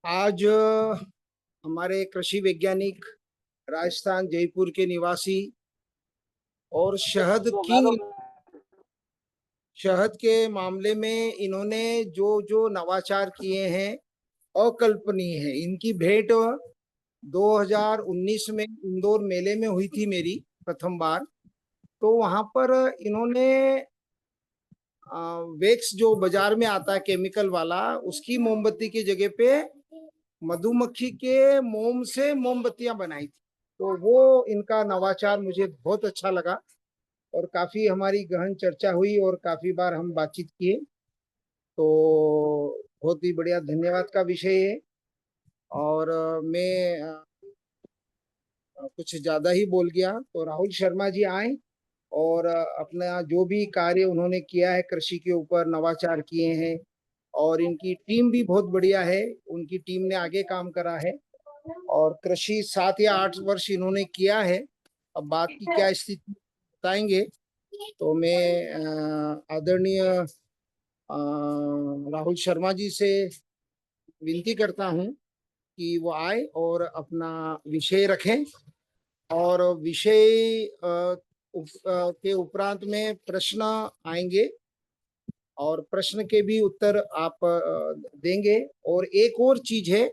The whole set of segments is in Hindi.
आज हमारे कृषि वैज्ञानिक राजस्थान जयपुर के निवासी और शहद के मामले में इन्होंने जो जो नवाचार किए हैं अकल्पनीय है। इनकी भेंट 2019 में इंदौर मेले में हुई थी मेरी प्रथम बार। तो वहां पर इन्होंने वैक्स जो बाजार में आता है केमिकल वाला, उसकी मोमबत्ती की जगह पे मधुमक्खी के मोम से मोमबत्तियां बनाई थी। तो वो इनका नवाचार मुझे बहुत अच्छा लगा और काफी हमारी गहन चर्चा हुई और काफी बार हम बातचीत किए। तो बहुत ही बढ़िया, धन्यवाद का विषय है। और मैं कुछ ज्यादा ही बोल गया, तो राहुल शर्मा जी आए और अपना जो भी कार्य उन्होंने किया है कृषि के ऊपर, नवाचार किए हैं। और इनकी टीम भी बहुत बढ़िया है, उनकी टीम ने आगे काम करा है और कृषि 7 या 8 वर्ष इन्होंने किया है। अब बात की क्या स्थिति बताएंगे। तो मैं आदरणीय राहुल शर्मा जी से विनती करता हूं कि वो आए और अपना विषय रखें। और विषय के उपरांत में प्रश्न आएंगे और प्रश्न के भी उत्तर आप देंगे। और एक और चीज है,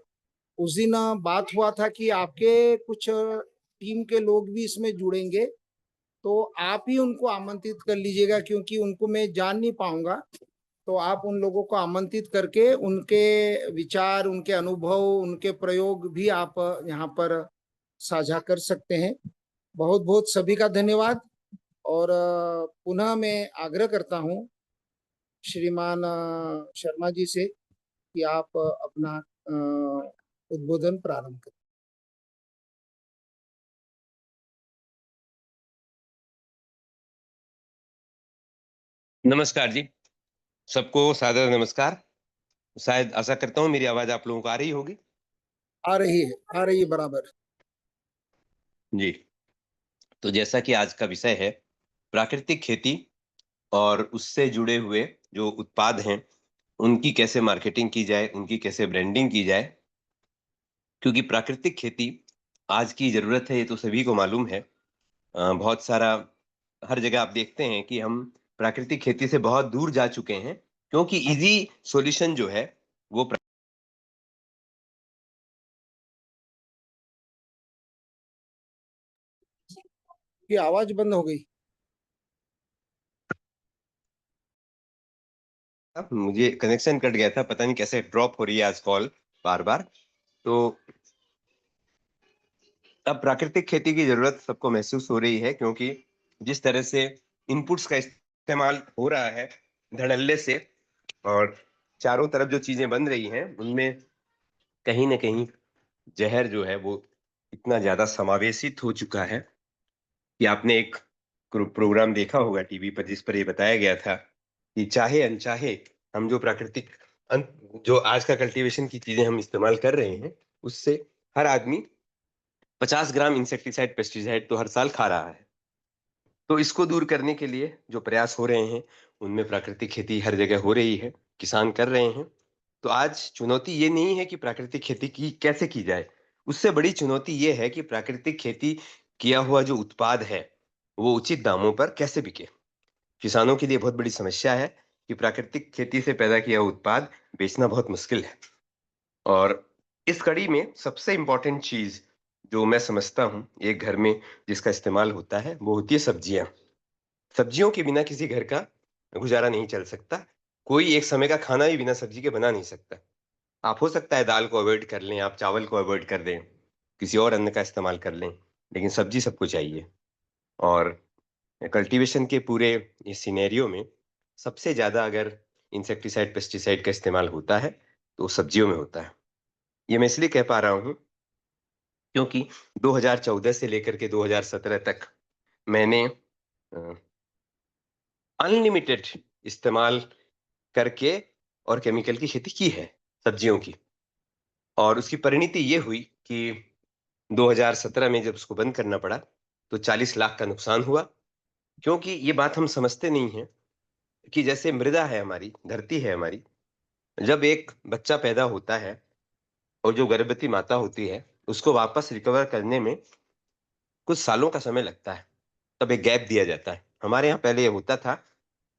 उस दिन बात हुआ था कि आपके कुछ टीम के लोग भी इसमें जुड़ेंगे, तो आप ही उनको आमंत्रित कर लीजिएगा, क्योंकि उनको मैं जान नहीं पाऊंगा। तो आप उन लोगों को आमंत्रित करके उनके विचार, उनके अनुभव, उनके प्रयोग भी आप यहाँ पर साझा कर सकते हैं। बहुत बहुत सभी का धन्यवाद। और पुनः मैं आग्रह करता हूँ श्रीमान शर्मा जी से कि आप अपना उद्बोधन प्रारंभ करें। नमस्कार जी। सबको सादर नमस्कार। शायद आशा करता हूँ मेरी आवाज आप लोगों को आ रही होगी। आ रही है बराबर। जी। तो जैसा कि आज का विषय है प्राकृतिक खेती और उससे जुड़े हुए जो उत्पाद हैं उनकी कैसे मार्केटिंग की जाए, उनकी कैसे ब्रांडिंग की जाए, क्योंकि प्राकृतिक खेती आज की जरूरत है, ये तो सभी को मालूम है। बहुत सारा हर जगह आप देखते हैं कि हम प्राकृतिक खेती से बहुत दूर जा चुके हैं, क्योंकि इजी सॉल्यूशन जो है वो की आवाज बंद हो गई। अब मुझे कनेक्शन कट गया था, पता नहीं कैसे ड्रॉप हो रही है आज कॉल बार बार। तो अब प्राकृतिक खेती की जरूरत सबको महसूस हो रही है, क्योंकि जिस तरह से इनपुट्स का इस्तेमाल हो रहा है धड़ल्ले से, और चारों तरफ जो चीजें बन रही हैं उनमें कहीं ना कहीं जहर जो है वो इतना ज्यादा समावेशित हो चुका है कि आपने एक प्रोग्राम देखा होगा टीवी पर जिस पर ये बताया गया था कि चाहे अनचाहे हम जो प्राकृतिक जो आज का कल्टीवेशन की चीजें हम इस्तेमाल कर रहे हैं, उससे हर आदमी 50 ग्राम इंसेक्टिसाइड पेस्टिसाइड तो हर साल खा रहा है। तो इसको दूर करने के लिए जो प्रयास हो रहे हैं उनमें प्राकृतिक खेती हर जगह हो रही है, किसान कर रहे हैं। तो आज चुनौती ये नहीं है कि प्राकृतिक खेती की कैसे की जाए, उससे बड़ी चुनौती ये है कि प्राकृतिक खेती किया हुआ जो उत्पाद है वो उचित दामों पर कैसे बिके। किसानों के लिए बहुत बड़ी समस्या है कि प्राकृतिक खेती से पैदा किया हुआ उत्पाद बेचना बहुत मुश्किल है। और इस कड़ी में सबसे इम्पोर्टेंट चीज जो मैं समझता हूँ एक घर में जिसका इस्तेमाल होता है वो होती है सब्जियां। सब्जियों के बिना किसी घर का गुजारा नहीं चल सकता। कोई एक समय का खाना भी बिना सब्जी के बना नहीं सकता। आप हो सकता है दाल को अवॉइड कर लें, आप चावल को अवॉइड कर दें, किसी और अन्न का इस्तेमाल कर लें, लेकिन सब्जी सबको चाहिए। और कल्टीवेशन के पूरे इस सिनेरियो में सबसे ज्यादा अगर इंसेक्टिसाइड पेस्टिसाइड का इस्तेमाल होता है तो वो सब्जियों में होता है। ये मैं इसलिए कह पा रहा हूँ क्योंकि 2014 से लेकर के 2017 तक मैंने अनलिमिटेड इस्तेमाल करके और केमिकल की खेती की है सब्जियों की। और उसकी परिणति ये हुई कि 2017 में जब उसको बंद करना पड़ा तो 40 लाख का नुकसान हुआ। क्योंकि ये बात हम समझते नहीं है कि जैसे मृदा है हमारी, धरती है हमारी, जब एक बच्चा पैदा होता है और जो गर्भवती माता होती है उसको वापस रिकवर करने में कुछ सालों का समय लगता है। तब एक गैप दिया जाता है। हमारे यहाँ पहले ये होता था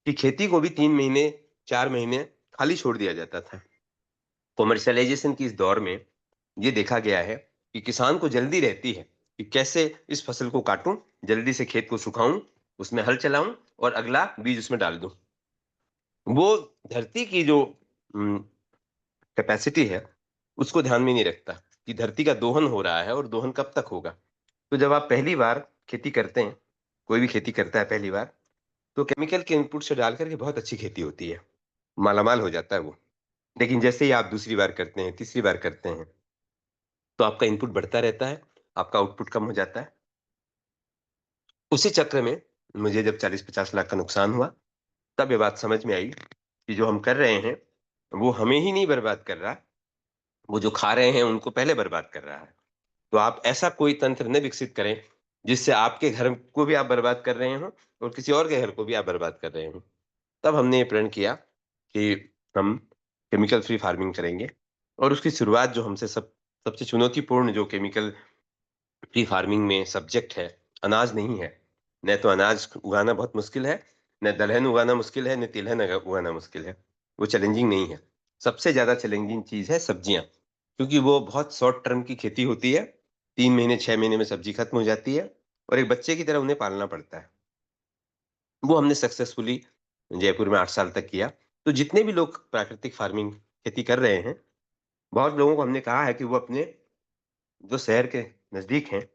कि खेती को भी 3 महीने 4 महीने खाली छोड़ दिया जाता था। कॉमर्शलाइजेशन की इस दौर में ये देखा गया है कि किसान को जल्दी रहती है कि कैसे इस फसल को काटूं, जल्दी से खेत को सुखाऊं, उसमें हल चलाऊं और अगला बीज उसमें डाल दूं। वो धरती की जो कैपेसिटी है उसको ध्यान में नहीं रखता कि धरती का दोहन हो रहा है और दोहन कब तक होगा। तो जब आप पहली बार खेती करते हैं, कोई भी खेती करता है पहली बार, तो केमिकल के इनपुट से डाल करके बहुत अच्छी खेती होती है, मालामाल हो जाता है वो। लेकिन जैसे ही आप दूसरी बार करते हैं, तीसरी बार करते हैं, तो आपका इनपुट बढ़ता रहता है, आपका आउटपुट कम हो जाता है। उसी चक्र में मुझे जब 40-50 लाख का नुकसान हुआ, तब ये बात समझ में आई कि जो हम कर रहे हैं वो हमें ही नहीं बर्बाद कर रहा, वो जो खा रहे हैं उनको पहले बर्बाद कर रहा है। तो आप ऐसा कोई तंत्र न विकसित करें जिससे आपके घर को भी आप बर्बाद कर रहे हो और किसी और के घर को भी आप बर्बाद कर रहे हो। तब हमने ये प्रण किया कि हम केमिकल फ्री फार्मिंग करेंगे। और उसकी शुरुआत जो हमसे सबसे चुनौतीपूर्ण जो केमिकल फ्री फार्मिंग में सब्जेक्ट है, अनाज नहीं है। न तो अनाज उगाना बहुत मुश्किल है, न दलहन उगाना मुश्किल है, न तिलहन उगाना मुश्किल है। वो चैलेंजिंग नहीं है। सबसे ज्यादा चैलेंजिंग चीज है सब्जियां, क्योंकि वो बहुत शॉर्ट टर्म की खेती होती है। 3 महीने 6 महीने में सब्जी खत्म हो जाती है और एक बच्चे की तरह उन्हें पालना पड़ता है। वो हमने सक्सेसफुली जयपुर में 8 साल तक किया। तो जितने भी लोग प्राकृतिक फार्मिंग खेती कर रहे हैं, बहुत लोगों को हमने कहा है कि वो अपने जो शहर के नजदीक हैं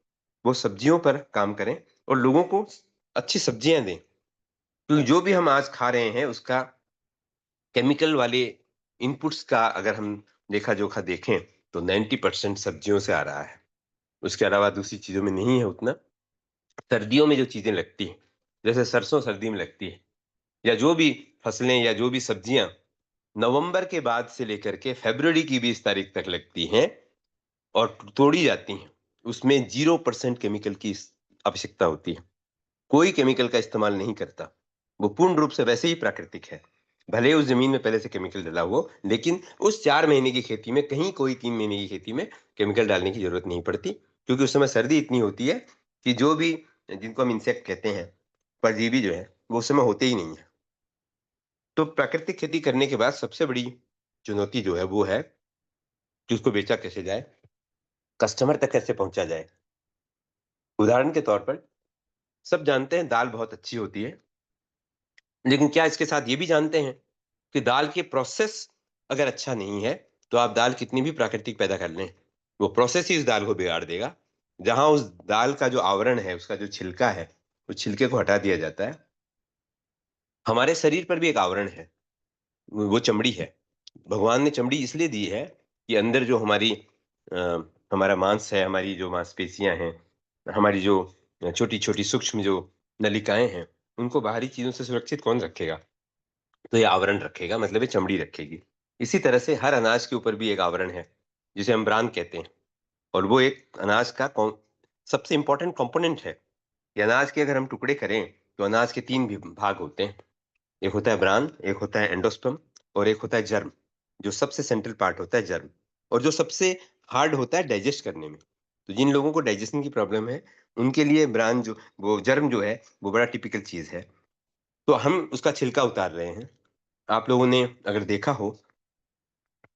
वो सब्जियों पर काम करें और लोगों को अच्छी सब्जियां दें। क्योंकि जो भी हम आज खा रहे हैं उसका केमिकल वाले इनपुट्स का अगर हम देखा जोखा देखें तो 90% सब्जियों से आ रहा है। उसके अलावा दूसरी चीजों में नहीं है उतना। सर्दियों में जो चीजें लगती हैं, जैसे सरसों सर्दी में लगती है, या जो भी फसलें या जो भी सब्जियां नवंबर के बाद से लेकर के फरवरी की 20 तारीख तक लगती हैं और तोड़ी जाती हैं, उसमें 0% केमिकल की आवश्यकता होती है। कोई केमिकल का इस्तेमाल नहीं करता। वो पूर्ण रूप से वैसे ही प्राकृतिक है। भले ही उस जमीन में पहले से केमिकल डला हो, लेकिन उस 4 महीने की खेती में कहीं कोई 3 महीने की खेती में केमिकल डालने की जरूरत नहीं पड़ती, क्योंकि उस समय सर्दी इतनी होती है कि जो भी, जिनको हम इंसेक्ट कहते हैं, परजीवी जो है, वो उस समय होते ही नहीं है। तो प्राकृतिक खेती करने के बाद सबसे बड़ी चुनौती जो है वो है कि उसको बेचा कैसे जाए, कस्टमर तक कैसे पहुंचा जाए। उदाहरण के तौर पर सब जानते हैं दाल बहुत अच्छी होती है, लेकिन क्या इसके साथ ये भी जानते हैं कि दाल के प्रोसेस अगर अच्छा नहीं है तो आप दाल कितनी भी प्राकृतिक पैदा कर लें, वो प्रोसेस ही उस दाल को बिगाड़ देगा। जहां उस दाल का जो आवरण है, उसका जो छिलका है, उस छिलके को हटा दिया जाता है। हमारे शरीर पर भी एक आवरण है, वो चमड़ी है। भगवान ने चमड़ी इसलिए दी है कि अंदर जो अ, हमारा मांस है, हमारी जो मांसपेशियां हैं, हमारी जो छोटी छोटी सूक्ष्म जो नलिकाएं हैं, उनको बाहरी चीजों से सुरक्षित कौन रखेगा? तो ये आवरण रखेगा, मतलब ये चमड़ी रखेगी। इसी तरह से हर अनाज के ऊपर भी एक आवरण है जिसे हम ब्रान कहते हैं, और वो एक अनाज का सबसे इंपॉर्टेंट कंपोनेंट है। कि अनाज के अगर हम टुकड़े करें तो अनाज के 3 भाग होते हैं। एक होता है ब्रान, एक होता है एंडोस्पर्म, और एक होता है जर्म। जो सबसे सेंट्रल पार्ट होता है जर्म, और जो सबसे हार्ड होता है डाइजेस्ट करने में। तो जिन लोगों को डाइजेशन की प्रॉब्लम है, उनके लिए ब्रान जो, वो जर्म जो है, वो बड़ा टिपिकल चीज है। तो हम उसका छिलका उतार रहे हैं। आप लोगों ने अगर देखा हो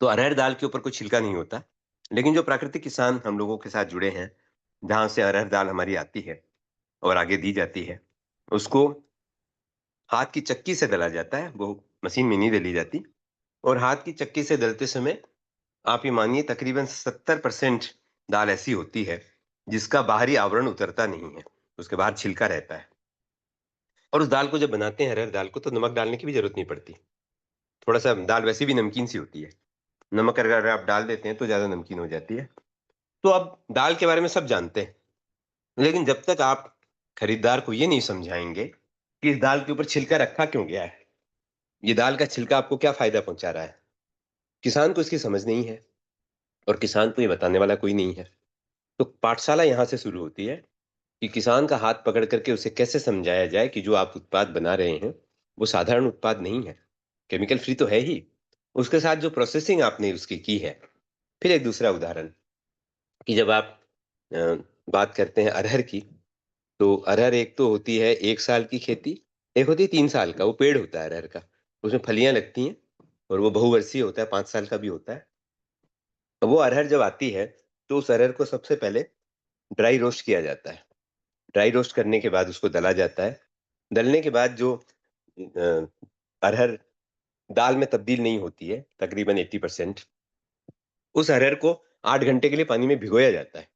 तो अरहर दाल के ऊपर कोई छिलका नहीं होता, लेकिन जो प्राकृतिक किसान हम लोगों के साथ जुड़े हैं, जहां से अरहर दाल हमारी आती है और आगे दी जाती है, उसको हाथ की चक्की से दला जाता है, वो मशीन में नहीं दली जाती। और हाथ की चक्की से दलते समय आप ये मानिए तकरीबन 70% दाल ऐसी होती है जिसका बाहरी आवरण उतरता नहीं है, उसके बाहर छिलका रहता है। और उस दाल को जब बनाते हैं, अरहर दाल को, तो नमक डालने की भी जरूरत नहीं पड़ती। थोड़ा सा दाल वैसे भी नमकीन सी होती है, नमक अगर आप डाल देते हैं तो ज्यादा नमकीन हो जाती है। तो अब दाल के बारे में सब जानते हैं, लेकिन जब तक आप खरीदार को ये नहीं समझाएंगे कि इस दाल के ऊपर छिलका रखा क्यों गया है, ये दाल का छिलका आपको क्या फायदा पहुंचा रहा है, किसान को इसकी समझ नहीं है, और किसान को ये बताने वाला कोई नहीं है। तो पाठशाला यहाँ से शुरू होती है कि किसान का हाथ पकड़ करके उसे कैसे समझाया जाए कि जो आप उत्पाद बना रहे हैं वो साधारण उत्पाद नहीं है, केमिकल फ्री तो है ही, उसके साथ जो प्रोसेसिंग आपने उसकी की है, फिर एक दूसरा उदाहरण कि जब आप अ, बात करते हैं अरहर की, तो अरहर एक तो होती है 1 साल की खेती, एक होती है 3 साल का, वो पेड़ होता है अरहर का। उसमें फलियाँ लगती हैं और वो बहुवर्षीय होता है, 5 साल का भी होता है। तो वो अरहर जब आती है, तो उस अरहर को सबसे पहले ड्राई रोस्ट किया जाता है। ड्राई रोस्ट करने के बाद उसको दला जाता है। दलने के बाद जो अ, अरहर दाल में तब्दील नहीं होती है, तकरीबन 80% उस अरहर को 8 घंटे के लिए पानी में भिगोया जाता है।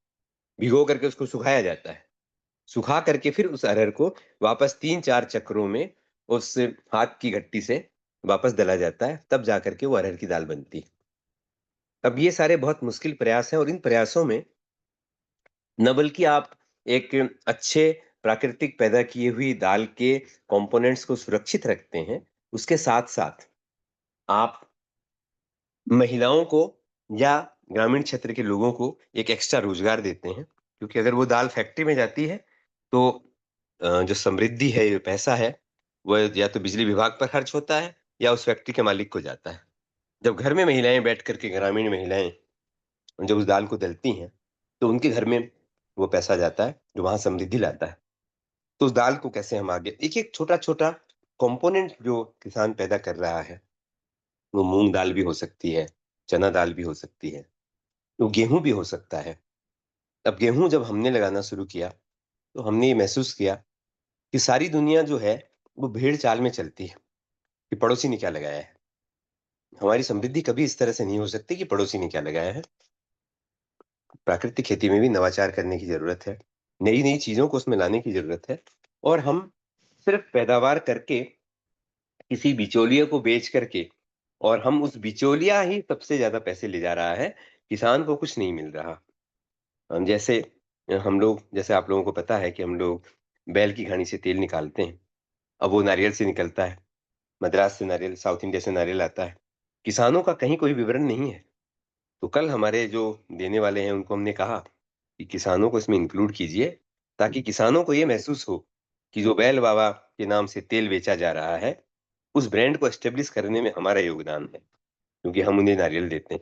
भिगो करके उसको सुखाया जाता है। सुखा करके फिर उस अरहर को वापस 3-4 चक्रों में उस हाथ की घट्टी से वापस दला जाता है, तब जाकर के वो अरहर की दाल बनती है। अब ये सारे बहुत मुश्किल प्रयास हैं और इन प्रयासों में न बल्कि आप एक अच्छे प्राकृतिक पैदा की हुई दाल के कंपोनेंट्स को सुरक्षित रखते हैं, उसके साथ-साथ आप महिलाओं को या ग्रामीण क्षेत्र के लोगों को एक एक्स्ट्रा रोज़गार देते हैं, क्योंकि अगर वो दाल फैक्ट्री में जाती है, तो जो समृद्धि है, जो पैसा है, वो या तो बिजली विभाग पर खर्च होता है या उस फैक्ट्री के मालिक को जाता है। जब घर में महिलाएँ बैठ कर के ग्रामीण महिलाएँ जब उस दाल को दलती हैं, तो उनके घर में वो पैसा जाता है, जो वहाँ समृद्धि लाता है। तो उस दाल को कैसे हम आगे एक-एक छोटा-छोटा कंपोनेंट जो किसान पैदा कर रहा है, वो मूँग दाल भी हो सकती है, चना दाल भी हो सकती है, तो गेहूँ भी हो सकता है। अब गेहूँ जब हमने लगाना शुरू किया, तो हमने ये महसूस किया कि सारी दुनिया जो है, वो भेड़-चाल में चलती है, कि पड़ोसी ने क्या लगाया है। हमारी समृद्धि कभी इस तरह से नहीं हो सकती कि पड़ोसी ने क्या लगाया है। प्राकृतिक खेती में भी नवाचार करने की ज़रूरत है। नई-नई चीज़ों को उसमें लाने की ज़रूरत है और हम सिर्फ़ पैदावार करके किसी बिचौलिए को बेच करके और हम उस बिचौलिया ही सबसे ज़्यादा पैसे ले जा रहा है, किसान को कुछ नहीं मिल रहा। जैसे हम लोग जैसे आप लोगों को पता है कि हम लोग बैल की घानी से तेल निकालते हैं। अब वो नारियल से निकलता है, मद्रास से नारियल, साउथ इंडिया से नारियल आता है। किसानों का कहीं कोई विवरण नहीं है। तो कल हमारे जो देने वाले हैं उनको हमने कहा कि किसानों को इसमें इंक्लूड कीजिए, ताकि किसानों को ये महसूस हो कि जो बैल बाबा के नाम से तेल बेचा जा रहा है, उस ब्रांड को एस्टेब्लिश करने में हमारा योगदान है, क्योंकि हम उन्हें नारियल देते हैं।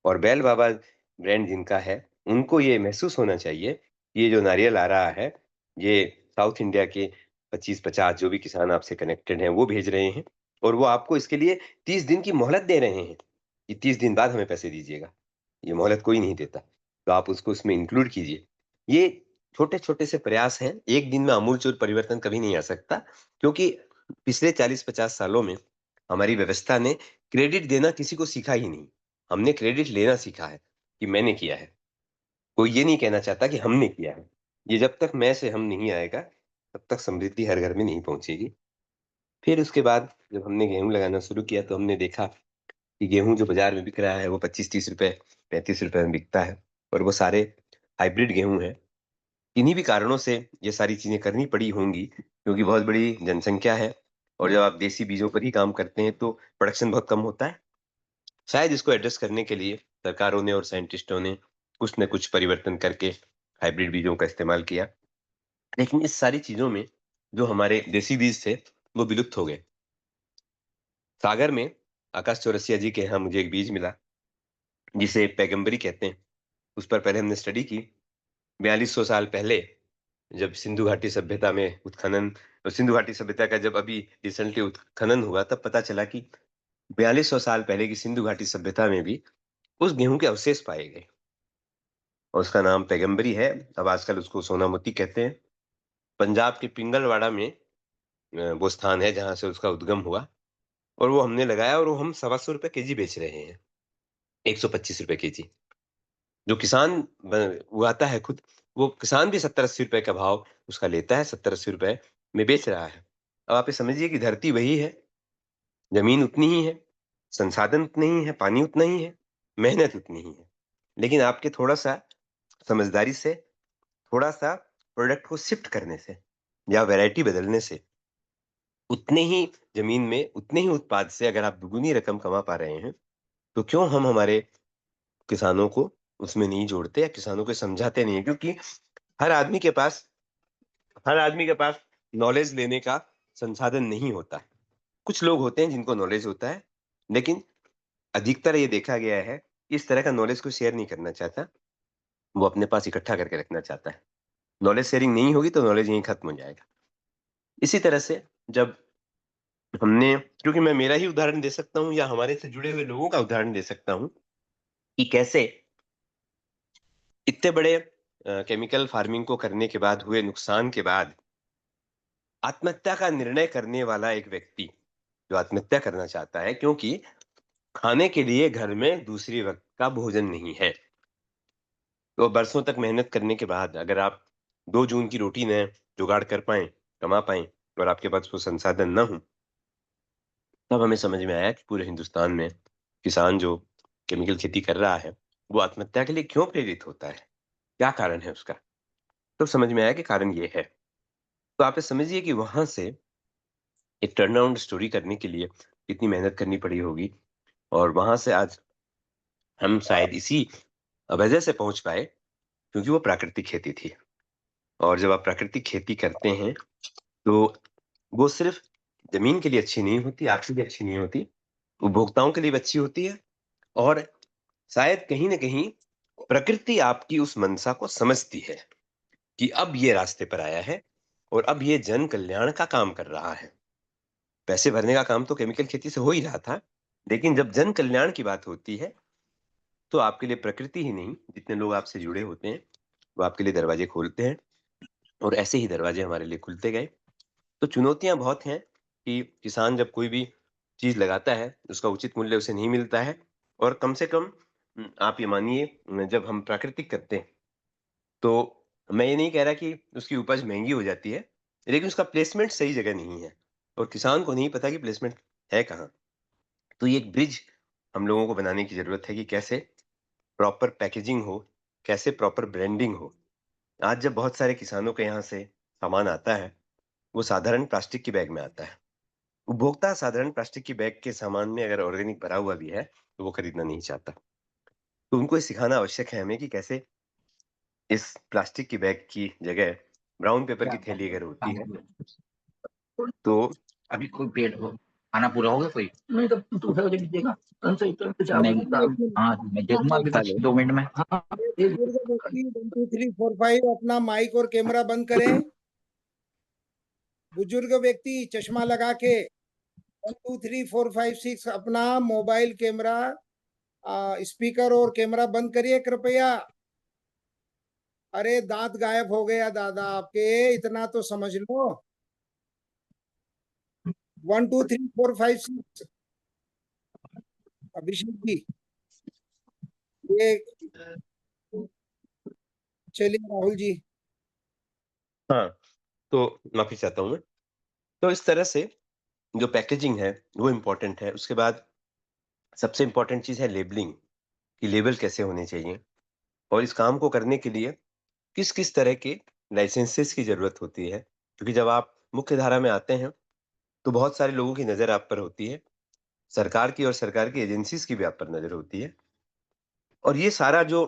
और बैल बाबा ब्रांड जिनका है, उनको ये महसूस होना चाहिए, कि ये जो नारियल आ रहा है, ये साउथ इंडिया के 25-50 जो भी किसान आपसे कनेक्टेड हैं, वो भेज रहे हैं और वो आपको इसके लिए 30 दिन की मोहलत दे रहे हैं, कि 30 दिन बाद हमें पैसे दीजिएगा। ये मोहलत कोई नहीं देता, तो आप उसको उसमें इंक्लूड कीजिए। ये छोटे-छोटे से प्रयास हैं, एक दिन में आमूलचूल परिवर्तन कभी नहीं आ सकता, क्योंकि पिछले 40-50 सालों में हमारी व्यवस्था ने क्रेडिट देना किसी को सिखा ही नहीं। हमने क्रेडिट लेना सीखा है, कि मैंने किया है। कोई ये नहीं कहना चाहता कि हमने किया है। ये जब तक मैं से हम नहीं आएगा, तब तक समृद्धि हर घर में नहीं पहुँचेगी। फिर उसके बाद जब हमने गेहूँ लगाना शुरू किया, तो हमने देखा कि गेहूँ जो बाज़ार में बिक रहा है, वो ₹25-30 ₹35 में बिकता है और वो सारे हाइब्रिड गेहूँ हैं। इन्हीं भी कारणों से ये सारी चीज़ें करनी पड़ी होंगी, क्योंकि बहुत बड़ी जनसंख्या है और जब आप देसी बीजों पर ही काम करते हैं, तो प्रोडक्शन बहुत कम होता है। शायद इसको एड्रेस करने के लिए सरकारों ने और साइंटिस्टों ने कुछ न कुछ परिवर्तन करके हाइब्रिड बीजों का इस्तेमाल किया। लेकिन इस सारी चीज़ों में जो हमारे देसी बीज थे, वो विलुप्त हो गए। सागर में आकाश चौरसिया जी के यहाँ मुझे एक बीज मिला, जिसे पैगम्बरी कहते हैं। उस पर पहले हमने स्टडी की। 4200 साल पहले जब सिंधु घाटी सभ्यता में उत्खनन और सिंधु घाटी सभ्यता का जब अभी रिसेंटली उत्खनन हुआ, तब पता चला कि 4200 साल पहले की सिंधु घाटी सभ्यता में भी उस गेहूँ के अवशेष पाए गए और उसका नाम पैगम्बरी है। अब आजकल उसको सोना मोती कहते हैं। पंजाब के पिंगलवाड़ा में वो स्थान है जहाँ से उसका उद्गम हुआ और वो हमने लगाया और वो हम ₹125 केजी बेच रहे हैं, ₹125 केजी। जो किसान उगाता है खुद, वो किसान भी 70-80 का भाव उसका लेता है, 70-80 में बेच रहा है। अब आप ये समझिए कि धरती वही है, ज़मीन उतनी ही है, संसाधन उतने ही है, पानी उतना ही है, मेहनत उतनी ही है। लेकिन आपके थोड़ा-सा समझदारी से, थोड़ा-सा प्रोडक्ट को शिफ्ट करने से या वैरायटी बदलने से, उतने ही ज़मीन में, उतने ही उत्पाद से अगर आप दुगुनी रकम कमा पा रहे हैं, तो क्यों हम हमारे किसानों को उसमें नहीं जोड़ते या किसानों को समझाते नहीं हैं? क्योंकि हर आदमी के पास हर आदमी के पास नॉलेज लेने का संसाधन नहीं होता। कुछ लोग होते हैं जिनको नॉलेज होता है, लेकिन अधिकतर ये देखा गया है इस तरह का नॉलेज को शेयर नहीं करना चाहता, वो अपने पास इकट्ठा करके रखना चाहता है। नॉलेज शेयरिंग नहीं होगी तो नॉलेज यहीं खत्म हो जाएगा। इसी तरह से जब हमने, क्योंकि मैं मेरा ही उदाहरण दे सकता हूँ या हमारे से जुड़े हुए लोगों का उदाहरण दे सकता हूँ कि कैसे इतने बड़े केमिकल फार्मिंग को करने के बाद हुए नुकसान के बाद आत्महत्या का निर्णय करने वाला एक व्यक्ति जो आत्महत्या करना चाहता है क्योंकि खाने के लिए घर में दूसरी वक्त का भोजन नहीं है। तो बरसों तक मेहनत करने के बाद अगर आप 2 जून की रोटी न जुगाड़ कर पाएँ, कमा पाएँ और आपके पास वो संसाधन ना हो, तब हमें समझ में आया कि पूरे हिंदुस्तान में किसान जो केमिकल खेती कर रहा है, वो आत्महत्या के लिए क्यों प्रेरित होता है? क्या कारण है उसका? तो समझ में आया कि कारण ये है। तो आप ये समझिए कि वहाँ से एक टर्न अराउंड स्टोरी करने के लिए कितनी मेहनत करनी पड़ी होगी और वहाँ से आज हम शायद इसी वजह से पहुँच पाए क्योंकि वो प्राकृतिक खेती थी। और जब आप प्राकृतिक खेती करते हैं, तो वो सिर्फ़ ज़मीन के लिए अच्छी नहीं होती, आपके लिए अच्छी नहीं होती, उपभोक्ताओं के लिए भी अच्छी होती है और शायद कहीं न कहीं प्रकृति आपकी उस मंशा को समझती है कि अब ये रास्ते पर आया है और अब ये जन कल्याण का काम कर रहा है। पैसे भरने का काम तो केमिकल खेती से हो ही रहा था, लेकिन जब जन कल्याण की बात होती है, तो आपके लिए प्रकृति ही नहीं, जितने लोग आपसे जुड़े होते हैं, वो आपके लिए दरवाजे खोलते हैं और ऐसे ही दरवाजे हमारे लिए खुलते गए। तो चुनौतियाँ बहुत हैं कि किसान जब कोई भी चीज़ लगाता है, उसका उचित मूल्य उसे नहीं मिलता है और कम से कम आप ये मानिए जब हम प्राकृतिक करते हैं, तो मैं ये नहीं कह रहा कि उसकी उपज महँगी हो जाती है, लेकिन उसका प्लेसमेंट सही जगह नहीं है और किसान को नहीं पता कि प्लेसमेंट है कहाँ। तो ये एक ब्रिज हम लोगों को बनाने की ज़रूरत है कि कैसे प्रॉपर पैकेजिंग हो, कैसे प्रॉपर ब्रांडिंग हो। आज जब बहुत सारे किसानों के यहाँ से सामान आता है, वो साधारण प्लास्टिक की बैग में आता है। उपभोक्ता साधारण प्लास्टिक की बैग के सामान में अगर ऑर्गेनिक भरा हुआ भी है, तो वो खरीदना नहीं चाहता। तो उनको ये सिखाना आवश्यक है हमें कि कैसे इस प्लास्टिक की बैग की जगह ब्राउन पेपर की थैली अगर होती है, तो अभी कोई पेट हो खाना पूरा हो गया कोई? नहीं तो दूसरा मुझे दीजिएगा। कौन सा इतना इंतजार अब नहीं एक मिनट, हाँ, मैं दे दूँगा अभी हेलो, 2 मिनट में। हाँ, दे बुजुर्ग व्यक्ति 1 2 3 4 5 अपना माइक और कैमरा बंद करें। बुजुर्ग व्यक्ति चश्मा लगा के 1 2 3 4 5 6 अपना मोबाइल कैमरा, स्पीकर और कैमरा बंद करिए कृपया। अरे दांत गायब हो गया दादा आपके, इतना तो समझ लो। 1 2 3 4 5 6 अभिषेक जी, ये चलिए राहुल जी। हाँ, तो माफ़ी चाहता हूँ मैं। तो इस तरह से जो पैकेजिंग है, वो इम्पोर्टेंट है। उसके बाद सबसे इम्पोर्टेंट चीज़ है लेबलिंग, कि लेबल कैसे होने चाहिए और इस काम को करने के लिए किस-किस तरह के लाइसेंसेस की ज़रूरत होती है। क्योंकि जब आप मुख्य धारा में आते हैं, तो बहुत सारे लोगों की नज़र आप पर होती है। सरकार की और सरकार की एजेंसीज़ की भी आप पर नज़र होती है और ये सारा जो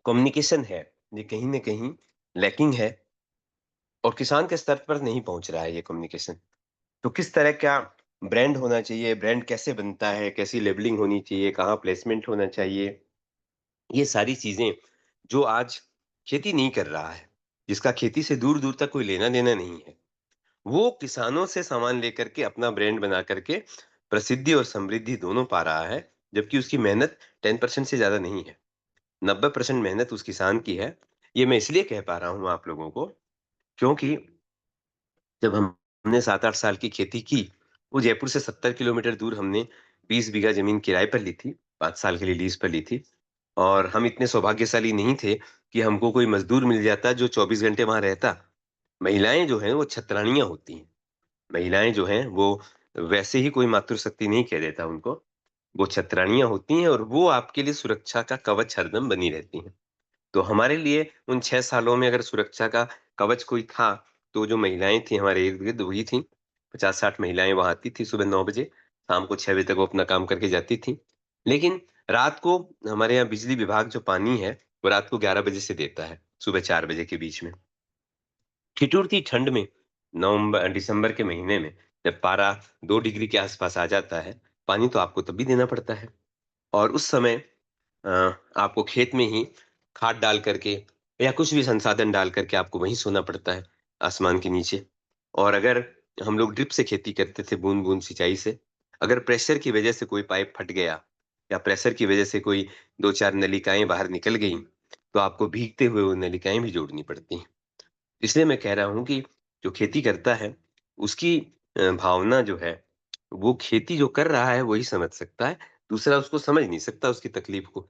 कम्युनिकेशन है, ये कहीं न कहीं लैकिंग है और किसान के स्तर पर नहीं पहुँच रहा है ये कम्युनिकेशन। तो किस तरह का ब्रांड होना चाहिए, ब्रांड कैसे बनता है, कैसी लेबलिंग होनी चाहिए, कहाँ प्लेसमेंट होना चाहिए, ये सारी चीज़ें जो आज खेती नहीं कर रहा है, जिसका खेती से दूर-दूर तक कोई लेना-देना नहीं है, वो किसानों से सामान लेकर के अपना ब्रांड बना करके प्रसिद्धि और समृद्धि दोनों पा रहा है, जबकि उसकी मेहनत 10% से ज़्यादा नहीं है। 90% मेहनत उस किसान की है। ये मैं इसलिए कह पा रहा हूँ आप लोगों को, क्योंकि जब हमने 7-8 साल की खेती की, वो जयपुर से 70 किलोमीटर दूर हमने 20 बीघा ज़मीन किराए पर ली थी, 5 साल के लिए लीज़ पर ली थी और हम इतने सौभाग्यशाली नहीं थे कि हमको कोई मज़दूर मिल जाता जो 24 घंटे वहाँ रहता। महिलाएँ जो हैं वो छतरानियाँ होती हैं। महिलाएँ जो हैं वो वैसे ही कोई मातृशक्ति नहीं कह देता उनको, वो छतरानियाँ होती हैं और वो आपके लिए सुरक्षा का कवच हरदम बनी रहती हैं। तो हमारे लिए उन 6 सालों में अगर सुरक्षा का कवच कोई था, तो जो महिलाएँ थीं हमारे इर्द-गिर्द वही थीं। 50-60 महिलाएँ वहाँ आती थीं सुबह 9 बजे, शाम को 6 बजे तक वो अपना काम करके जाती थीं। लेकिन रात को हमारे यहाँ बिजली विभाग जो पानी है, वो रात को 11 बजे से देता है, सुबह 4 बजे के बीच में। ठिठुरती ठंड में दिसंबर के महीने में जब पारा 2 डिग्री के आस-पास आ जाता है, पानी तो आपको तब भी देना पड़ता है और उस समय आपको खेत में ही खाद डाल करके या कुछ भी संसाधन डाल करके आपको वहीं सोना पड़ता है, आसमान के नीचे। और अगर हम लोग ड्रिप से खेती करते थे, बूंद-बूंद सिंचाई से, अगर प्रेशर की वजह से कोई पाइप फट गया या प्रेशर की वजह से कोई 2-4 नलिकाएँ बाहर निकल गईं, तो आपको भीगते हुए वो नलिकाएँ भी जोड़नी पड़ती हैं। इसलिए मैं कह रहा हूँ कि जो खेती करता है, उसकी भावना जो है, वो खेती जो कर रहा है वही समझ सकता है, दूसरा उसको समझ नहीं सकता उसकी तकलीफ को,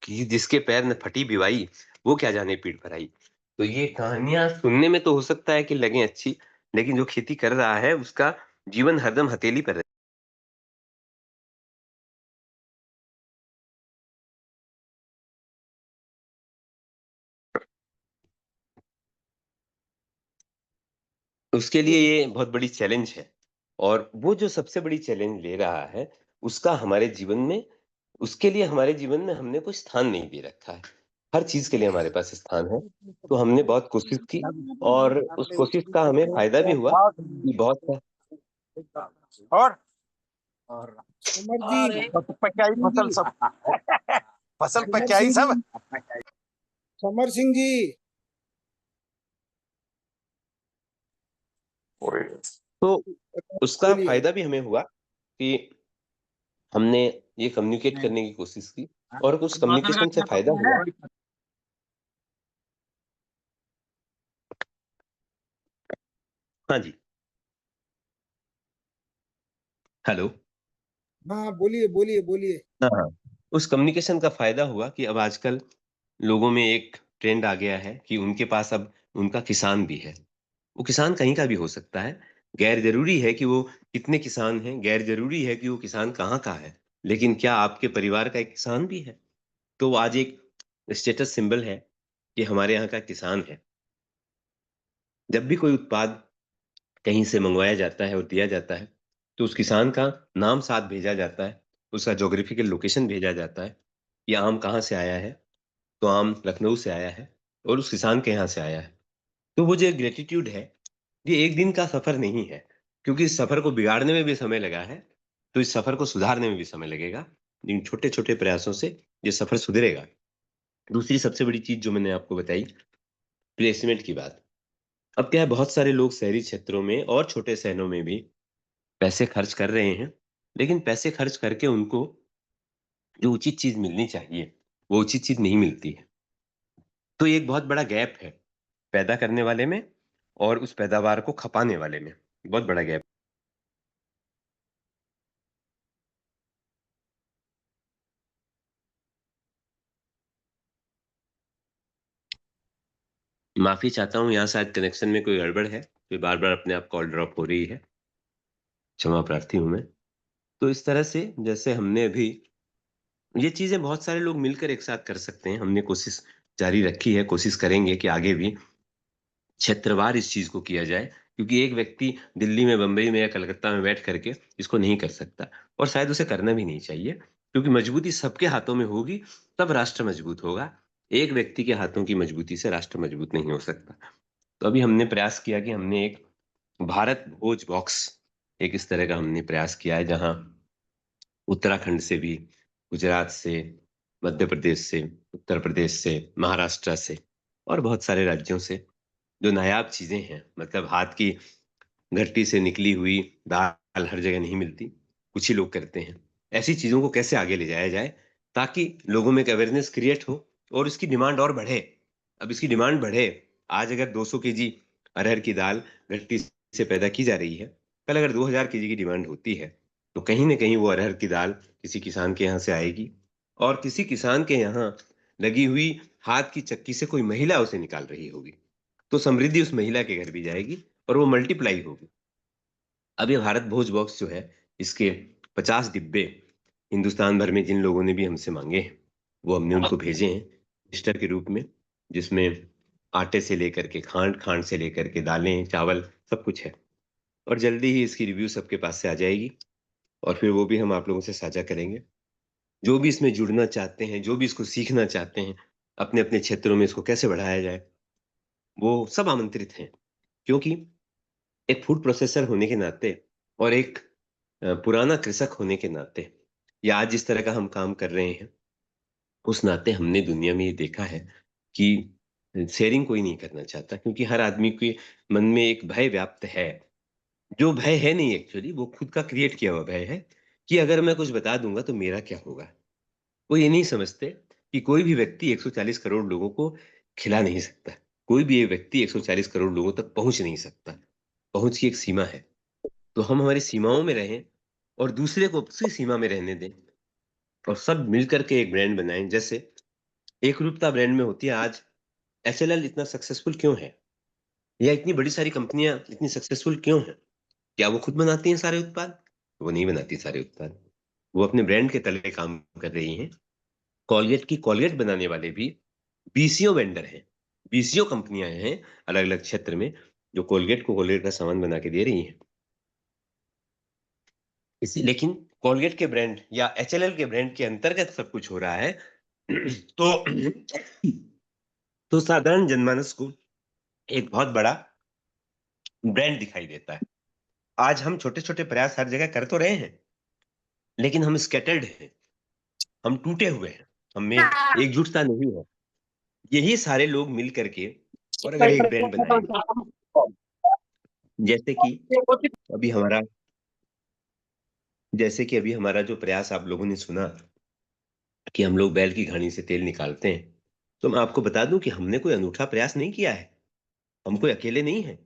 कि जिसके पैर में फटी बिवाई, वो क्या जाने पीड़ भराई। तो ये कहानियाँ सुनने में तो हो सकता है कि लगें अच्छी, लेकिन जो खेती कर रहा है उसका जीवन हरदम हथेली पर है। उसके लिए ये बहुत बड़ी चैलेंज है और वो जो सबसे बड़ी चैलेंज ले रहा है, उसका हमारे जीवन में उसके लिए हमारे जीवन में हमने कोई स्थान नहीं दे रखा है। हर चीज़ के लिए हमारे पास स्थान है, तो हमने बहुत कोशिश की और उस कोशिश का हमें फ़ायदा भी हुआ कि बहुत सा और समर जी, पक्का ही फसल सब फसल पक्का ही सब समर सिंह जी, तो उसका बोलिए। फ़ायदा भी हमें हुआ कि हमने ये कम्युनिकेट करने की कोशिश की और उस कम्युनिकेशन से फ़ायदा हुआ। हाँ जी। हेलो। हाँ, बोलिए, बोलिए, बोलिए। हाँ, हाँ। उस कम्युनिकेशन का फ़ायदा हुआ कि अब आजकल लोगों में एक ट्रेंड आ गया है कि उनके पास अब उनका किसान भी है। वो किसान कहीं का भी हो सकता है। गैर ज़रूरी है कि वो कितने किसान हैं, गैर ज़रूरी है कि वो किसान कहाँ का है। लेकिन क्या आपके परिवार का एक किसान भी है? तो वो आज एक स्टेटस सिंबल है कि हमारे यहाँ का किसान है। जब भी कोई उत्पाद कहीं से मंगवाया जाता है और दिया जाता है, तो उस किसान का नाम साथ भेजा जाता है, उसका ज्योग्राफिकल लोकेशन भेजा जाता है। ये आम कहाँ से आया है? तो आम लखनऊ से आया है और उस किसान के यहाँ से आया है। तो वो जो ग्रैटिट्यूड है, ये एक दिन का सफ़र नहीं है, क्योंकि इस सफ़र को बिगाड़ने में भी समय लगा है, तो इस सफ़र को सुधारने में भी समय लगेगा। इन छोटे-छोटे प्रयासों से ये सफ़र सुधरेगा। दूसरी सबसे बड़ी चीज़ जो मैंने आपको बताई, प्लेसमेंट की बात। अब क्या है बहुत सारे लोग शहरी क्षेत्रों में और छोटे शहरों में भी पैसे खर्च कर रहे हैं, लेकिन पैसे खर्च करके उनको जो उचित चीज़ मिलनी चाहिए, वो उचित चीज़ नहीं मिलती है। तो ये एक बहुत बड़ा गैप है, पैदा करने वाले में और उस पैदावार को खपाने वाले में, बहुत बड़ा गैप। माफ़ी चाहता हूँ, यहाँ शायद कनेक्शन में कोई गड़बड़ है, तो बार-बार अपने आप कॉल ड्रॉप हो रही है, क्षमा प्रार्थी हूँ मैं। तो इस तरह से जैसे हमने अभी ये चीज़ें बहुत सारे लोग मिलकर एक साथ कर सकते हैं, हमने कोशिश जारी रखी है, कोशिश करेंगे कि आगे भी क्षेत्रवार इस चीज़ को किया जाए, क्योंकि एक व्यक्ति दिल्ली में, बम्बई में या कलकत्ता में बैठ करके इसको नहीं कर सकता और शायद उसे करना भी नहीं चाहिए, क्योंकि मजबूती सबके हाथों में होगी, तब राष्ट्र मजबूत होगा। एक व्यक्ति के हाथों की मजबूती से राष्ट्र मजबूत नहीं हो सकता। तो अभी हमने प्रयास किया कि हमने एक भारत भोज बॉक्स, एक इस तरह का हमने प्रयास किया है, जहाँ उत्तराखंड से भी, गुजरात से, मध्य प्रदेश से, उत्तर प्रदेश से, महाराष्ट्र से और बहुत सारे राज्यों से जो नायाब चीज़ें हैं, मतलब हाथ की घटी से निकली हुई दाल हर जगह नहीं मिलती, कुछ ही लोग करते हैं। ऐसी चीज़ों को कैसे आगे ले जाया जाए, ताकि लोगों में एक अवेयरनेस क्रिएट हो और इसकी डिमांड और बढ़े। अब इसकी डिमांड बढ़े, आज अगर 200 केजी अरहर की दाल घटी से पैदा की जा रही है, कल अगर 2000 केजी की डिमांड होती है, तो कहीं न कहीं वो अरहर की दाल किसी किसान के यहाँ से आएगी और किसी किसान के यहाँ लगी हुई हाथ की चक्की से कोई महिला उसे निकाल रही होगी। तो समृद्धि उस महिला के घर भी जाएगी और वो मल्टीप्लाई होगी। अब ये भारत भोज बॉक्स जो है, इसके 50 डिब्बे हिंदुस्तान भर में जिन लोगों ने भी हमसे माँगे हैं, वो हमने उनको भेजे हैं रजिस्टर के रूप में, जिसमें आटे से लेकर के खांड, खांड से लेकर के दालें, चावल सब कुछ है और जल्दी ही इसकी रिव्यू सबके पास से आ जाएगी और फिर वो भी हम आप लोगों से साझा करेंगे। जो भी इसमें जुड़ना चाहते हैं, जो भी इसको सीखना चाहते हैं, अपने-अपने क्षेत्रों में इसको कैसे बढ़ाया जाए, वो सब आमंत्रित हैं। क्योंकि एक फूड प्रोसेसर होने के नाते और एक पुराना कृषक होने के नाते या आज जिस तरह का हम काम कर रहे हैं, उस नाते हमने दुनिया में ये देखा है कि शेयरिंग कोई नहीं करना चाहता, क्योंकि हर आदमी के मन में एक भय व्याप्त है, जो भय है नहीं एक्चुअली, वो खुद का क्रिएट किया हुआ भय है कि अगर मैं कुछ बता दूंगा तो मेरा क्या होगा। वो ये नहीं समझते कि कोई भी व्यक्ति 140 करोड़ लोगों को खिला नहीं सकता, कोई भी ये व्यक्ति 140 करोड़ लोगों तक पहुंच नहीं सकता। पहुंच की एक सीमा है, तो हम हमारी सीमाओं में रहें और दूसरे को उसी सीमा में रहने दें और सब मिलकर के एक ब्रांड बनाएं। जैसे एक रूपता ब्रांड में होती है। आज एचएलएल इतना सक्सेसफुल क्यों है, या इतनी बड़ी सारी कंपनियां इतनी सक्सेसफुल क्यों हैं? क्या वो खुद बनाती हैं सारे उत्पाद? वो नहीं बनाती सारे उत्पाद, वो अपने ब्रांड के तले काम कर रही हैं। कॉलगेट की कॉलगेट बनाने वाले भी बीसीओ वेंडर हैं, बीसीओ कंपनियां हैं अलग अलग क्षेत्र में, जो कोलगेट को कोलगेट का सामान बना के दे रही हैं। इसी लेकिन कोलगेट के ब्रांड या एचएलएल के ब्रांड के अंतर्गत सब कुछ हो रहा है। तो तो साधारण जनमानस को एक बहुत बड़ा ब्रांड दिखाई देता है। आज हम छोटे छोटे प्रयास हर जगह कर तो रहे हैं, लेकिन हम स्कैटर्ड हैं, हम टूटे हुए हैं, हम में एकजुटता नहीं है। यही सारे लोग मिल करके और अगर एक ब्रांड बनाएंगे, जैसे कि अभी हमारा जो प्रयास आप लोगों ने सुना कि हम लोग बैल की घानी से तेल निकालते हैं, तो मैं आपको बता दूं कि हमने कोई अनूठा प्रयास नहीं किया है। हम कोई अकेले नहीं हैं,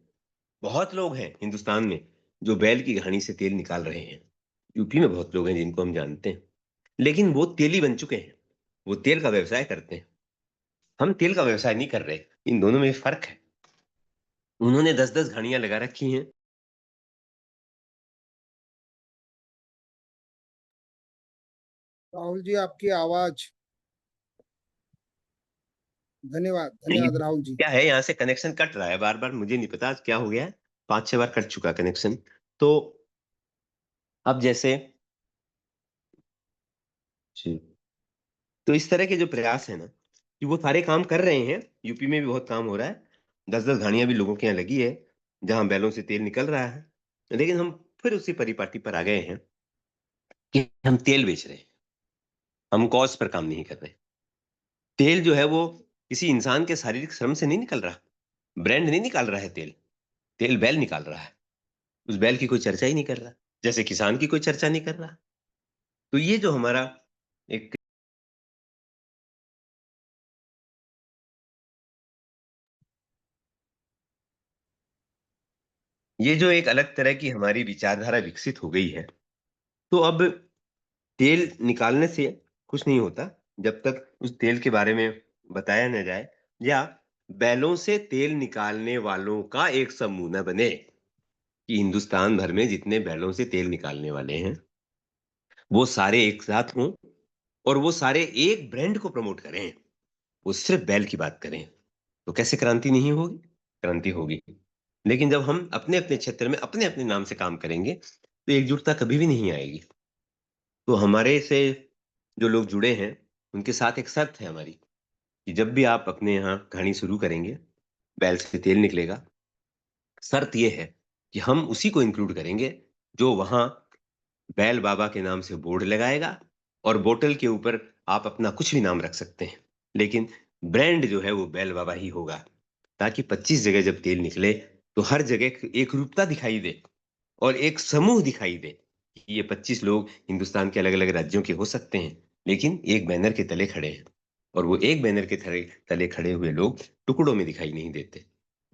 बहुत लोग हैं हिंदुस्तान में जो बैल की घानी से तेल निकाल रहे हैं। यूपी में बहुत लोग हैं जिनको हम जानते हैं, लेकिन वो तेली बन चुके हैं, वो तेल का व्यवसाय करते हैं। हम तेल का व्यवसाय नहीं कर रहे। इन दोनों में फर्क है। उन्होंने 10-10 घानियां लगा रखी हैं। राहुल जी, आपकी आवाज। धन्यवाद धन्यवाद राहुल जी। क्या है, यहाँ से कनेक्शन कट रहा है बार बार, मुझे नहीं पता आज क्या हो गया है। 5-6 बार कट चुका कनेक्शन। तो अब जैसे जी, तो इस तरह के जो प्रयास है ना, कि वो सारे काम कर रहे हैं। यूपी में भी बहुत काम हो रहा है। 10-10 घानियां भी लोगों के यहाँ लगी है, जहां बैलों से तेल निकल रहा है। लेकिन हम फिर उसी परिपाटी पर आ गए हैं कि हम तेल बेच रहे हैं, हम कॉज पर काम नहीं कर रहे। तेल जो है वो किसी इंसान के शारीरिक श्रम से नहीं निकल रहा, ब्रांड नहीं निकाल रहा है तेल, तेल बैल निकाल रहा है। उस बैल की कोई चर्चा ही नहीं कर रहा, जैसे किसान की कोई चर्चा नहीं कर रहा। तो ये जो हमारा एक ये जो एक अलग तरह की हमारी विचारधारा विकसित हो गई है, तो अब तेल निकालने से कुछ नहीं होता जब तक उस तेल के बारे में बताया न जाए, या बैलों से तेल निकालने वालों का एक समूह न बने कि हिंदुस्तान भर में जितने बैलों से तेल निकालने वाले हैं वो सारे एक साथ हों और वो सारे एक ब्रांड को प्रमोट करें, वो सिर्फ बैल की बात करें। तो कैसे क्रांति नहीं होगी? क्रांति होगी। लेकिन जब हम अपने अपने क्षेत्र में अपने अपने नाम से काम करेंगे तो एकजुटता कभी भी नहीं आएगी। तो हमारे से जो लोग जुड़े हैं उनके साथ एक शर्त है हमारी कि जब भी आप अपने यहाँ कहानी शुरू करेंगे, बैल से तेल निकलेगा, शर्त ये है कि हम उसी को इंक्लूड करेंगे जो वहां बैल बाबा के नाम से बोर्ड लगाएगा, और बोतल के ऊपर आप अपना कुछ भी नाम रख सकते हैं, लेकिन ब्रांड जो है वो बैल बाबा ही होगा, ताकि 25 जगह जब तेल निकले तो हर जगह एक रूपता दिखाई दे और एक समूह दिखाई दे कि ये 25 लोग हिंदुस्तान के अलग अलग राज्यों के हो सकते हैं, लेकिन एक बैनर के तले खड़े हैं। और वो एक बैनर के तले तले खड़े हुए लोग टुकड़ों में दिखाई नहीं देते,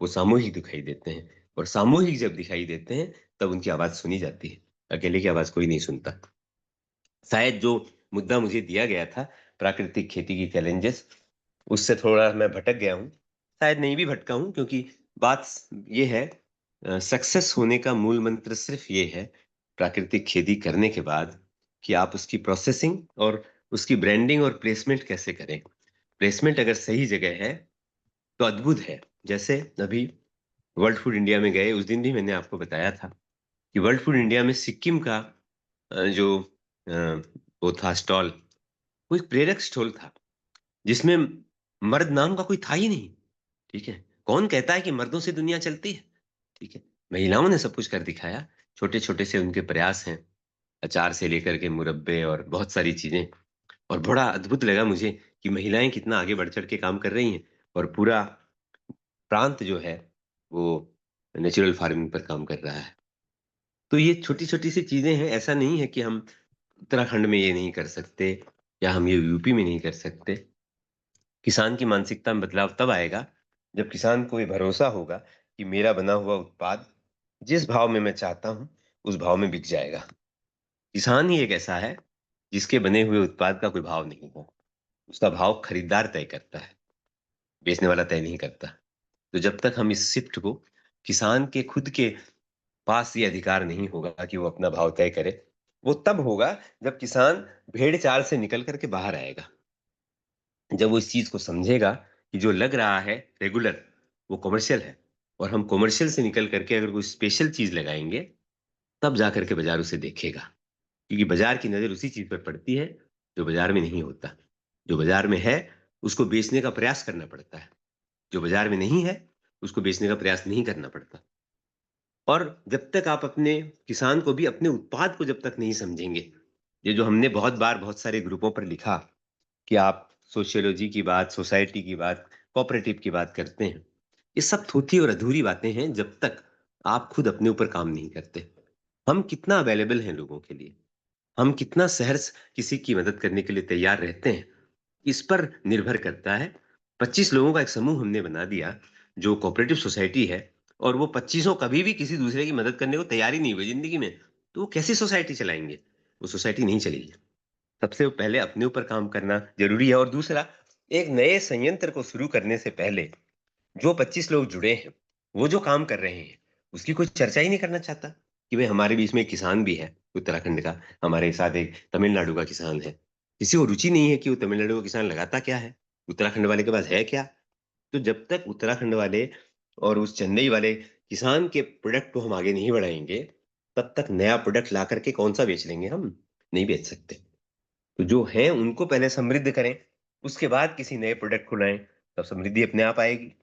वो सामूहिक दिखाई देते हैं। और सामूहिक जब दिखाई देते हैं तब उनकी आवाज सुनी जाती है, अकेले की आवाज कोई नहीं सुनता। शायद जो मुद्दा मुझे दिया गया था, प्राकृतिक खेती की चैलेंजेस, उससे थोड़ा मैं भटक गया हूँ। शायद नहीं भी भटका हूँ, क्योंकि बात ये है, सक्सेस होने का मूल मंत्र सिर्फ ये है प्राकृतिक खेती करने के बाद कि आप उसकी प्रोसेसिंग और उसकी ब्रांडिंग और प्लेसमेंट कैसे करें। प्लेसमेंट अगर सही जगह है तो अद्भुत है। जैसे अभी वर्ल्ड फूड इंडिया में गए, उस दिन भी मैंने आपको बताया था कि वर्ल्ड फूड इंडिया में सिक्किम का जो वो था स्टॉल, वो एक प्रेरक स्टॉल था जिसमें मर्द नाम का कोई था ही नहीं। ठीक है, कौन कहता है कि मर्दों से दुनिया चलती है? ठीक है, महिलाओं ने सब कुछ कर दिखाया। छोटे छोटे से उनके प्रयास हैं, अचार से लेकर के मुरब्बे और बहुत सारी चीजें। और बड़ा अद्भुत लगा मुझे कि महिलाएं कितना आगे बढ़ चढ़ के काम कर रही हैं और पूरा प्रांत जो है वो नेचुरल फार्मिंग पर काम कर रहा है। तो ये छोटी-छोटी सी चीजें हैं, ऐसा नहीं है कि हम उत्तराखंड में ये नहीं कर सकते या हम ये यूपी में नहीं कर सकते। किसान की मानसिकता में बदलाव तब आएगा जब किसान को ये भरोसा होगा कि मेरा बना हुआ उत्पाद जिस भाव में मैं चाहता हूं उस भाव में बिक जाएगा। किसान ही एक ऐसा है जिसके बने हुए उत्पाद का कोई भाव नहीं है। उसका भाव खरीदार तय करता है, बेचने वाला तय नहीं करता। तो जब तक हम इस शिफ्ट को किसान के खुद के पास ये अधिकार नहीं होगा कि वो अपना भाव तय करे, वो तब होगा जब किसान भेड़ चाल से निकल करके बाहर आएगा। जब वो इस चीज को समझेगा कि जो लग रहा है रेगुलर वो कमर्शियल है और हम कमर्शियल से निकल करके अगर कोई स्पेशल चीज लगाएंगे तब जा करके बाजार उसे देखेगा, क्योंकि बाजार की नजर उसी चीज पर पड़ती है जो बाजार में नहीं होता। जो बाजार में है उसको बेचने का प्रयास करना पड़ता है, जो बाजार में नहीं है उसको बेचने का प्रयास नहीं करना पड़ता। और जब तक आप अपने किसान को भी अपने उत्पाद को जब तक नहीं समझेंगे, ये जो हमने बहुत बार बहुत सारे ग्रुपों पर लिखा कि आप सोशियोलॉजी की बात, सोसाइटी की बात, कोऑपरेटिव की बात करते हैं। ये सब थोथी और अधूरी बातें हैं जब तक आप खुद अपने ऊपर काम नहीं करते। हम कितना अवेलेबल हैं लोगों के लिए, हम कितना सहर्ष किसी की मदद करने के लिए तैयार रहते हैं, इस पर निर्भर करता है। 25 लोगों का एक समूह हमने बना दिया जो कोऑपरेटिव सोसाइटी है और वो 25 कभी भी किसी दूसरे की मदद करने को तैयार ही नहीं हुए जिंदगी में, तो वो कैसी सोसाइटी चलाएंगे? वो सोसाइटी नहीं चलेगी। सबसे पहले अपने ऊपर काम करना जरूरी है। और दूसरा, एक नए संयंत्र को शुरू करने से पहले जो 25 लोग जुड़े हैं, वो जो काम कर रहे हैं, उसकी कोई चर्चा ही नहीं करना चाहता कि भाई हमारे बीच में एक किसान भी है उत्तराखंड का, हमारे साथ एक तमिलनाडु का किसान है। किसी को रुचि नहीं है कि वो तमिलनाडु का किसान लगाता क्या है, उत्तराखंड वाले के पास है क्या। तो जब तक उत्तराखंड वाले और उस चेन्नई वाले किसान के प्रोडक्ट को हम आगे नहीं बढ़ाएंगे, तब तक नया प्रोडक्ट ला करके कौन सा बेच लेंगे हम? नहीं बेच सकते। तो जो हैं उनको पहले समृद्ध करें, उसके बाद किसी नए प्रोडक्ट को लाएं, तब समृद्धि अपने आप आएगी।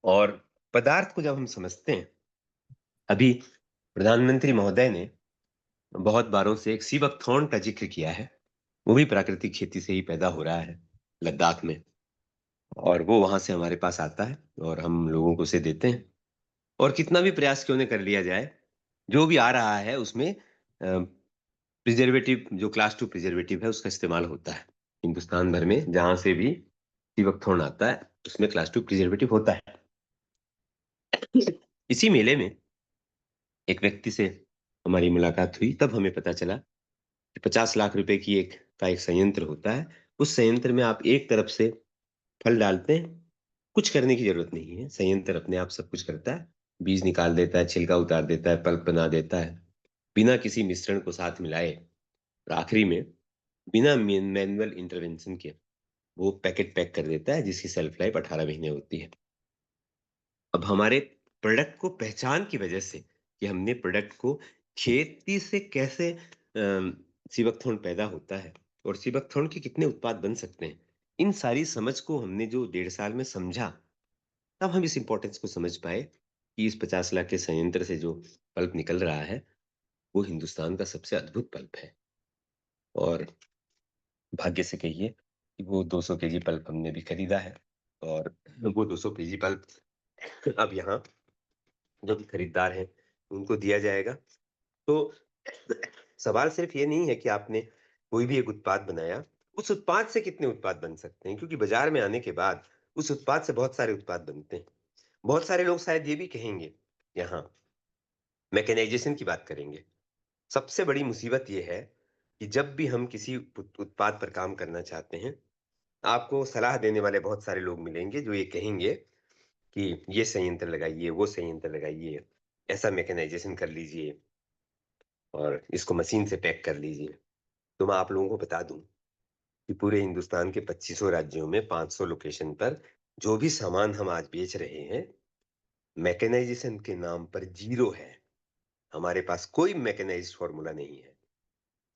और पदार्थ को जब हम समझते हैं, अभी प्रधानमंत्री महोदय ने बहुत बारों से एक सी बकथॉर्न का जिक्र किया है। वो भी प्राकृतिक खेती से ही पैदा हो रहा है लद्दाख में, और वो वहां से हमारे पास आता है और हम लोगों को उसे देते हैं। और कितना भी प्रयास क्यों न कर लिया जाए, जो भी आ रहा है उसमें प्रिजर्वेटिव, जो क्लास 2 प्रिजर्वेटिव है उसका इस्तेमाल होता है। हिंदुस्तान भर में जहां से भी सी बकथॉर्न आता है उसमें क्लास 2 प्रिजर्वेटिव होता है। इसी मेले में एक व्यक्ति से हमारी मुलाकात हुई, तब हमें पता चला कि 50 लाख रुपए की एक संयंत्र होता है। उस संयंत्र में आप एक तरफ से फल डालते हैं, कुछ करने की जरूरत नहीं है, संयंत्र अपने आप सब कुछ करता है। बीज निकाल देता है, छिलका उतार देता है, पल्प बना देता है, बिना किसी मिश्रण को साथ मिलाए। और आखिरी में बिना मैनुअल इंटरवेंशन के वो पैकेट पैक कर देता है, जिसकी सेल्फ लाइफ 18 महीने होती है। अब हमारे प्रोडक्ट को पहचान की वजह से कि हमने प्रोडक्ट को खेती से कैसे सीबकथॉर्न पैदा होता है और सीबकथॉर्न के कितने उत्पाद बन सकते हैं, इन सारी समझ को हमने जो 1.5 साल में समझा, तब हम इस इंपॉर्टेंस को समझ पाए कि इस 50 लाख के संयंत्र से जो पल्प निकल रहा है वो हिंदुस्तान का सबसे अद्भुत पल्प है। और भाग्य से कहिए कि वो 200 केजी पल्प हमने भी खरीदा है और वो 200 केजी पल्प अब यहाँ जो भी खरीदार हैं उनको दिया जाएगा। तो सवाल सिर्फ ये नहीं है कि आपने कोई भी एक उत्पाद बनाया, उस उत्पाद से कितने उत्पाद बन सकते हैं, क्योंकि बाजार में आने के बाद उस उत्पाद से बहुत सारे उत्पाद बनते हैं। बहुत सारे लोग शायद ये भी कहेंगे, यहाँ मैकेनाइजेशन की बात करेंगे। सबसे बड़ी मुसीबत ये है कि जब भी हम किसी उत्पाद पर काम करना चाहते हैं, आपको सलाह देने वाले बहुत सारे लोग मिलेंगे जो ये कहेंगे कि ये संयंत्र लगाइए, वो संयंत्र लगाइए, ऐसा मैकेनाइजेशन कर लीजिए और इसको मशीन से पैक कर लीजिए। तो मैं आप लोगों को बता दूं कि पूरे हिंदुस्तान के 2500 राज्यों में 500 लोकेशन पर जो भी सामान हम आज बेच रहे हैं, मैकेनाइजेशन के नाम पर जीरो है। हमारे पास कोई मैकेनाइज्ड फॉर्मूला नहीं है,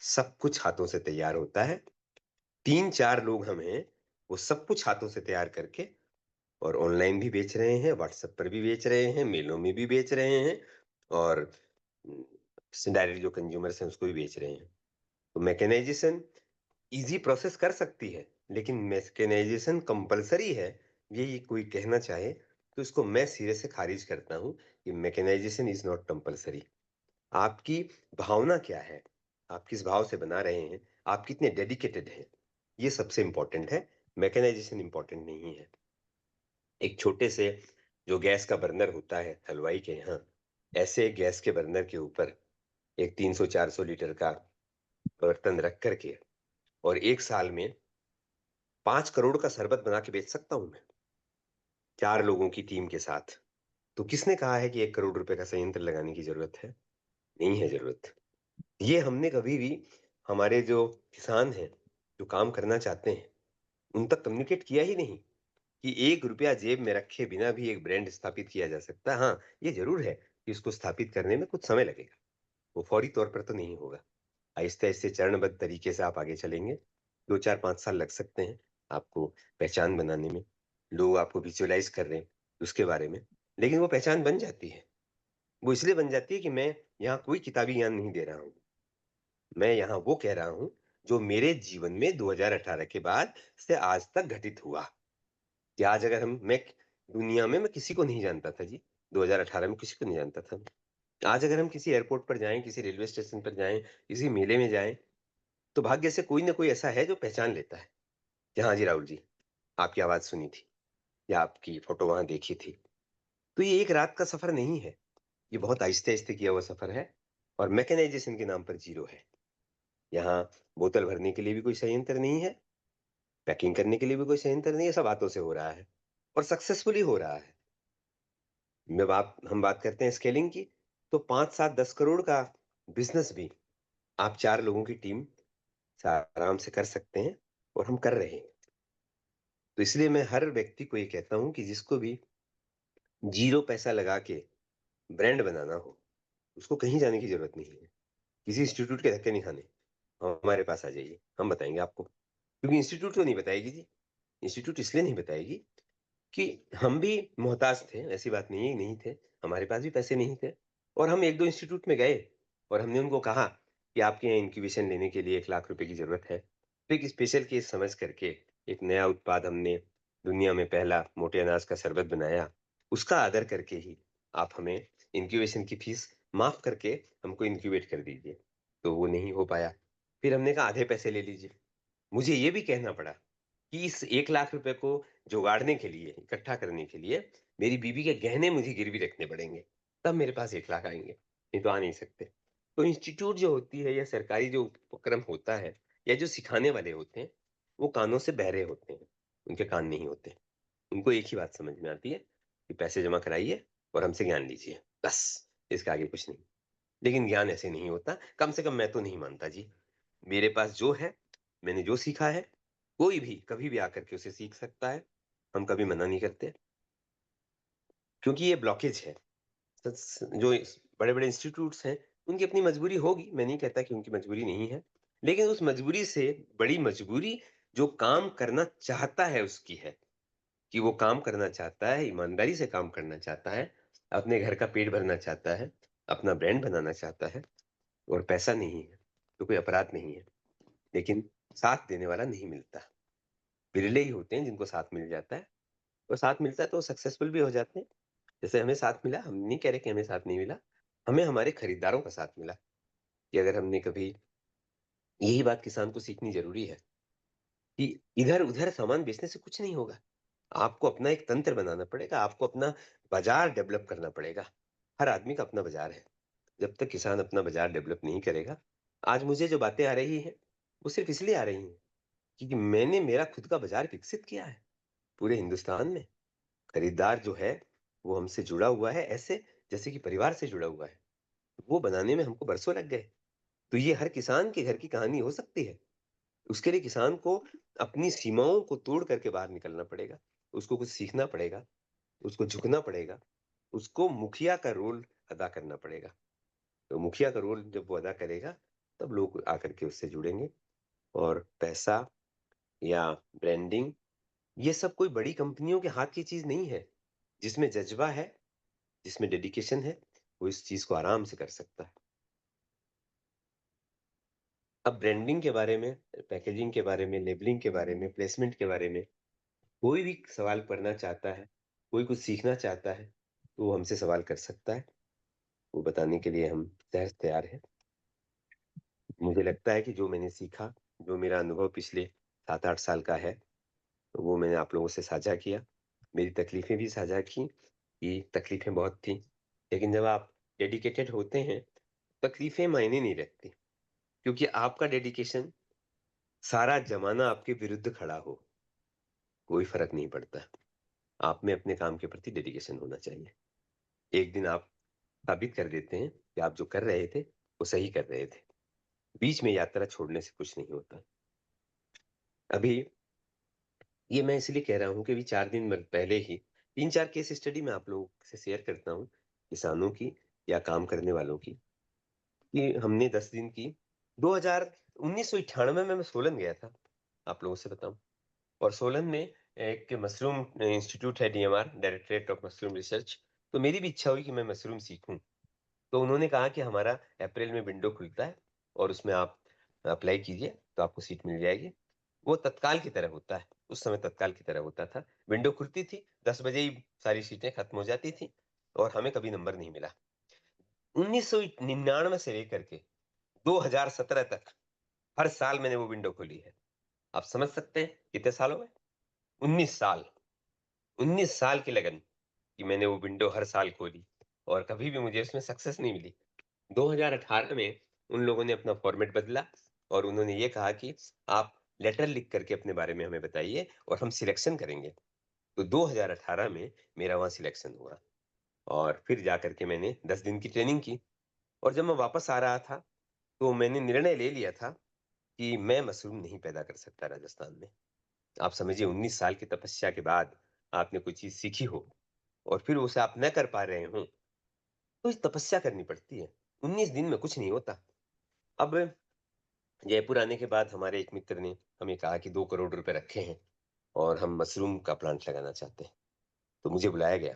सब कुछ हाथों से तैयार होता है। 3-4 लोग हम हैं, वो सब कुछ हाथों से तैयार करके और ऑनलाइन भी बेच रहे हैं, व्हाट्सएप पर भी बेच रहे हैं, मेलों में भी बेच रहे हैं और डायरेक्ट जो कंज्यूमर्स हैं उसको भी बेच रहे हैं। तो मैकेनाइजेशन इजी प्रोसेस कर सकती है, लेकिन मैकेनाइजेशन कंपलसरी है, ये कोई कहना चाहे तो इसको मैं सिरे से खारिज करता हूँ कि मैकेनाइजेशन इज नॉट कंपलसरी। आपकी भावना क्या है, आप किस भाव से बना रहे हैं, आप कितने डेडिकेटेड हैं, ये सबसे इंपॉर्टेंट है। मैकेनाइजेशन इंपॉर्टेंट नहीं है। एक छोटे से जो गैस का बर्नर होता है हलवाई के यहाँ, ऐसे गैस के बर्नर के ऊपर एक 300-400 लीटर का बर्तन रख करके और 1 साल में 5 करोड़ का शरबत बना के बेच सकता हूं मैं 4 लोगों की टीम के साथ। तो किसने कहा है कि 1 करोड़ रुपए का संयंत्र लगाने की जरूरत है? नहीं है जरूरत। ये हमने कभी भी हमारे जो किसान हैं, जो काम करना चाहते हैं, उन तक कम्युनिकेट किया ही नहीं कि 1 रुपया जेब में रखे बिना भी एक ब्रांड स्थापित किया जा सकता है। हाँ, ये जरूर है कि इसको स्थापित करने में कुछ समय लगेगा, वो फौरी तौर पर तो नहीं होगा। आहिस्ते आहिस्ते चरणबद्ध तरीके से आप आगे चलेंगे, 2 4 5 साल लग सकते हैं आपको पहचान बनाने में। लोग आपको विजुअलाइज कर रहे हैं उसके बारे में, लेकिन वो पहचान बन जाती है। वो इसलिए बन जाती है कि मैं यहाँ कोई किताबी ज्ञान नहीं दे रहा हूँ, मैं यहाँ वो कह रहा हूँ जो मेरे जीवन में 2018 के बाद से आज तक घटित हुआ। कि आज अगर हम मैं दुनिया में मैं किसी को नहीं जानता था जी, 2018 में किसी को नहीं जानता था। आज अगर हम किसी एयरपोर्ट पर जाएं, किसी रेलवे स्टेशन पर जाएं, किसी मेले में जाएं, तो भाग्य से कोई ना कोई ऐसा है जो पहचान लेता है कि हाँ जी राहुल जी, आपकी आवाज सुनी थी या आपकी फोटो वहां देखी थी। तो ये एक रात का सफर नहीं है, ये बहुत आहिस्ते आहिस्ते किया हुआ सफर है और मैकेनाइजेशन के नाम पर जीरो है। यहाँ बोतल भरने के लिए भी कोई संयंत्र नहीं है, पैकिंग करने के लिए भी कोई संयंत्र नहीं है, सब हाथों से हो रहा है और सक्सेसफुली हो रहा है। मैं बात हम बात करते हैं स्केलिंग की, तो 5 7 10 करोड़ का बिजनेस भी आप 4 लोगों की टीम से आराम से कर सकते हैं और हम कर रहे हैं। तो इसलिए मैं हर व्यक्ति को ये कहता हूं कि जिसको भी जीरो पैसा लगा के ब्रांड बनाना हो, उसको कहीं जाने की जरूरत नहीं है, किसी इंस्टीट्यूट के धक्के नहीं खाने, हमारे पास आ जाइए, हम बताएंगे आपको। क्योंकि इंस्टीट्यूट तो नहीं बताएगी जी, इंस्टीट्यूट इसलिए नहीं बताएगी कि हम भी मोहताज थे, ऐसी बात नहीं है नहीं थे, हमारे पास भी पैसे नहीं थे और हम 1 2 इंस्टीट्यूट में गए और हमने उनको कहा कि आपके यहाँ इंक्यूबेशन लेने के लिए 1 लाख रुपए की जरूरत है। तो एक स्पेशल केस समझ करके एक नया उत्पाद हमने दुनिया में पहला मोटे अनाज का शरबत बनाया, उसका आदर करके ही आप हमें इंक्यूबेशन की फीस माफ करके हमको इंक्यूबेट कर दीजिए। तो वो नहीं हो पाया, फिर हमने कहा आधे पैसे ले लीजिए। मुझे ये भी कहना पड़ा कि इस 1 लाख रुपए को जुगाड़ने के लिए, इकट्ठा करने के लिए मेरी बीवी के गहने मुझे गिरवी रखने पड़ेंगे, तब मेरे पास 1 लाख आएंगे, नहीं तो आ नहीं सकते। तो इंस्टीट्यूट जो होती है या सरकारी जो उपक्रम होता है या जो सिखाने वाले होते हैं, वो कानों से बहरे होते हैं, उनके कान नहीं होते। उनको एक ही बात समझ में आती है कि पैसे जमा कराइए और हमसे ज्ञान लीजिए, बस, इसके आगे कुछ नहीं। लेकिन ज्ञान ऐसे नहीं होता, कम से कम मैं तो नहीं मानता जी। मेरे पास जो है, मैंने जो सीखा है, कोई भी कभी भी आकर के उसे सीख सकता है, हम कभी मना नहीं करते, क्योंकि ये ब्लॉकेज है। जो बड़े बड़े इंस्टीट्यूट्स हैं, उनकी अपनी मजबूरी होगी, मैं नहीं कहता कि उनकी मजबूरी नहीं है, लेकिन उस मजबूरी से बड़ी मजबूरी जो काम करना चाहता है उसकी है, कि वो काम करना चाहता है, ईमानदारी से काम करना चाहता है, अपने घर का पेट भरना चाहता है, अपना ब्रांड बनाना चाहता है और पैसा नहीं है तो कोई अपराध नहीं है। लेकिन साथ देने वाला नहीं मिलता, बिरले ही होते हैं जिनको साथ मिल जाता है, और साथ मिलता है तो सक्सेसफुल भी हो जाते हैं। जैसे हमें साथ मिला, हम नहीं कह रहे कि हमें साथ नहीं मिला, हमें हमारे खरीदारों का साथ मिला। कि अगर हमने कभी, यही बात किसान को सीखनी जरूरी है कि इधर उधर सामान बेचने से कुछ नहीं होगा, आपको अपना एक तंत्र बनाना पड़ेगा, आपको अपना बाजार डेवलप करना पड़ेगा। हर आदमी का अपना बाजार है, जब तक किसान अपना बाजार डेवलप नहीं करेगा, आज मुझे जो बातें आ रही हैं वो सिर्फ इसलिए आ रही हैं क्योंकि मैंने मेरा खुद का बाजार विकसित किया है। पूरे हिंदुस्तान में खरीदार जो है वो हमसे जुड़ा हुआ है, ऐसे जैसे कि परिवार से जुड़ा हुआ है। वो बनाने में हमको बरसों लग गए। तो ये हर किसान के घर की कहानी हो सकती है। उसके लिए किसान को अपनी सीमाओं को तोड़ करके बाहर निकलना पड़ेगा, उसको कुछ सीखना पड़ेगा, उसको झुकना पड़ेगा, उसको मुखिया का रोल अदा करना पड़ेगा। तो मुखिया का रोल जब वो अदा करेगा, तब लोग आकर के उससे जुड़ेंगे। और पैसा या ब्रांडिंग, ये सब कोई बड़ी कंपनियों के हाथ की चीज नहीं है। जिसमें जज्बा है, जिसमें डेडिकेशन है, वो इस चीज को आराम से कर सकता है। अब ब्रांडिंग के बारे में, पैकेजिंग के बारे में, लेबलिंग के बारे में, प्लेसमेंट के बारे में कोई भी सवाल करना चाहता है, कोई कुछ सीखना चाहता है, तो वो हमसे सवाल कर सकता है। वो बताने के लिए हम सहज तैयार हैं। मुझे लगता है कि जो मैंने सीखा, जो मेरा अनुभव पिछले 7-8 साल का है, वो मैंने आप लोगों से साझा किया। मेरी तकलीफ़ें भी साझा की, कि तकलीफ़ें बहुत थी, लेकिन जब आप डेडिकेटेड होते हैं, तकलीफ़ें मायने नहीं रखती, क्योंकि आपका डेडिकेशन सारा ज़माना आपके विरुद्ध खड़ा हो, कोई फ़र्क नहीं पड़ता। आप में अपने काम के प्रति डेडिकेशन होना चाहिए। एक दिन आप साबित कर देते हैं कि आप जो कर रहे थे, वो सही कर रहे थे। बीच में यात्रा छोड़ने से कुछ नहीं होता। अभी ये मैं इसलिए कह रहा हूँ कि अभी 4 दिन पहले ही 3-4 केस स्टडी मैं आप लोगों से शेयर करता हूँ, किसानों की या काम करने वालों की, कि हमने 10 दिन की 1998 में मैं सोलन गया था, आप लोगों से बताऊँ। और सोलन में एक मशरूम इंस्टीट्यूट है, DMR, directorate of mushroom research. तो मेरी भी इच्छा हुई कि मैं मशरूम सीखूँ। तो उन्होंने कहा कि हमारा अप्रैल में विंडो खुलता है और उसमें आप अप्लाई कीजिए, तो आपको सीट मिल जाएगी। वो तत्काल की तरह होता है, उस समय तत्काल की तरह होता था। विंडो खुलती थी, 10 बजे ही सारी सीटें खत्म हो जाती थी और हमें कभी नंबर नहीं मिला। 1999 से लेकर के 2017 तक हर साल मैंने वो विंडो खोली है। आप समझ सकते हैं कितने साल हो गए? 19 साल। 19 साल की लगन कि मैंने वो विंडो हर साल खोली और कभी भी मुझे उसमें सक्सेस नहीं मिली। 2018 में उन लोगों ने अपना फॉर्मेट बदला और उन्होंने ये कहा कि आप लेटर लिख करके अपने बारे में हमें बताइए और हम सिलेक्शन करेंगे। तो 2018 में मेरा वहाँ सिलेक्शन हुआ और फिर जाकर के मैंने 10 दिन की ट्रेनिंग की और जब मैं वापस आ रहा था, तो मैंने निर्णय ले लिया था कि मैं मशरूम नहीं पैदा कर सकता राजस्थान में। आप समझिए 19 साल की तपस्या के बाद आपने कोई चीज़ सीखी हो और फिर उसे आप न कर पा रहे हों, तो इस तपस्या करनी पड़ती है। 19 दिन में कुछ नहीं होता। अब जयपुर आने के बाद हमारे एक मित्र ने हमें कहा कि 2 करोड़ रुपए रखे हैं और हम मशरूम का प्लांट लगाना चाहते हैं। तो मुझे बुलाया गया।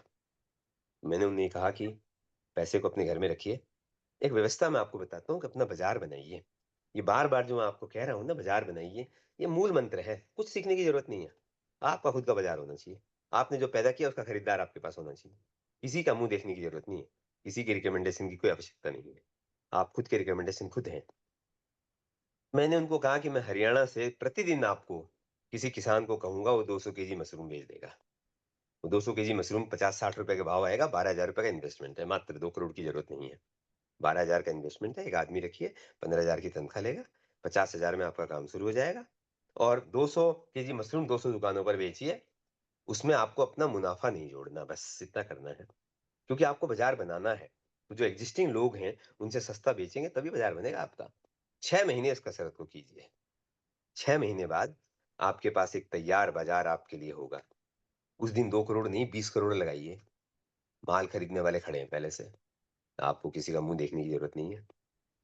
मैंने उन्हें कहा कि पैसे को अपने घर में रखिए। एक व्यवस्था मैं आपको बताता हूँ कि अपना बाज़ार बनाइए। ये बार-बार जो मैं आपको कह रहा हूँ ना, बाज़ार बनाइए, ये मूल मंत्र है। कुछ सीखने की ज़रूरत नहीं है। आपका खुद का बाज़ार होना चाहिए। आपने जो पैदा किया उसका खरीदार आपके पास होना चाहिए। किसी का मुँह देखने की ज़रूरत नहीं है। किसी की रिकमेंडेशन की कोई आवश्यकता नहीं है। आप खुद के रिकमेंडेशन खुद हैं। मैंने उनको कहा कि मैं हरियाणा से प्रतिदिन आपको किसी किसान को कहूँगा, वो 200 केजी मशरूम भेज देगा। वो 200 केजी मशरूम 50-60 रुपए के भाव आएगा, 12,000 रुपए का इन्वेस्टमेंट है, मात्र 2 करोड़ की ज़रूरत नहीं है। 12,000 का इन्वेस्टमेंट है, एक आदमी रखिए, 15,000 की तनख्वाह लेगा, 50,000 में आपका काम शुरू हो जाएगा और 200 केजी मशरूम 200 दुकानों पर बेचिए। उसमें आपको अपना मुनाफ़ा नहीं जोड़ना, बस इतना करना है। क्योंकि आपको बाज़ार बनाना है। तो जो एक्जिस्टिंग लोग हैं, उनसे सस्ता बेचेंगे तभी बाज़ार बनेगा आपका। 6 महीने इस कसरत को कीजिए। 6 महीने बाद आपके पास एक तैयार बाज़ार आपके लिए होगा। उस दिन 2 करोड़ नहीं 20 करोड़ लगाइए। माल खरीदने वाले खड़े हैं पहले से। आपको किसी का मुँह देखने की ज़रूरत नहीं है।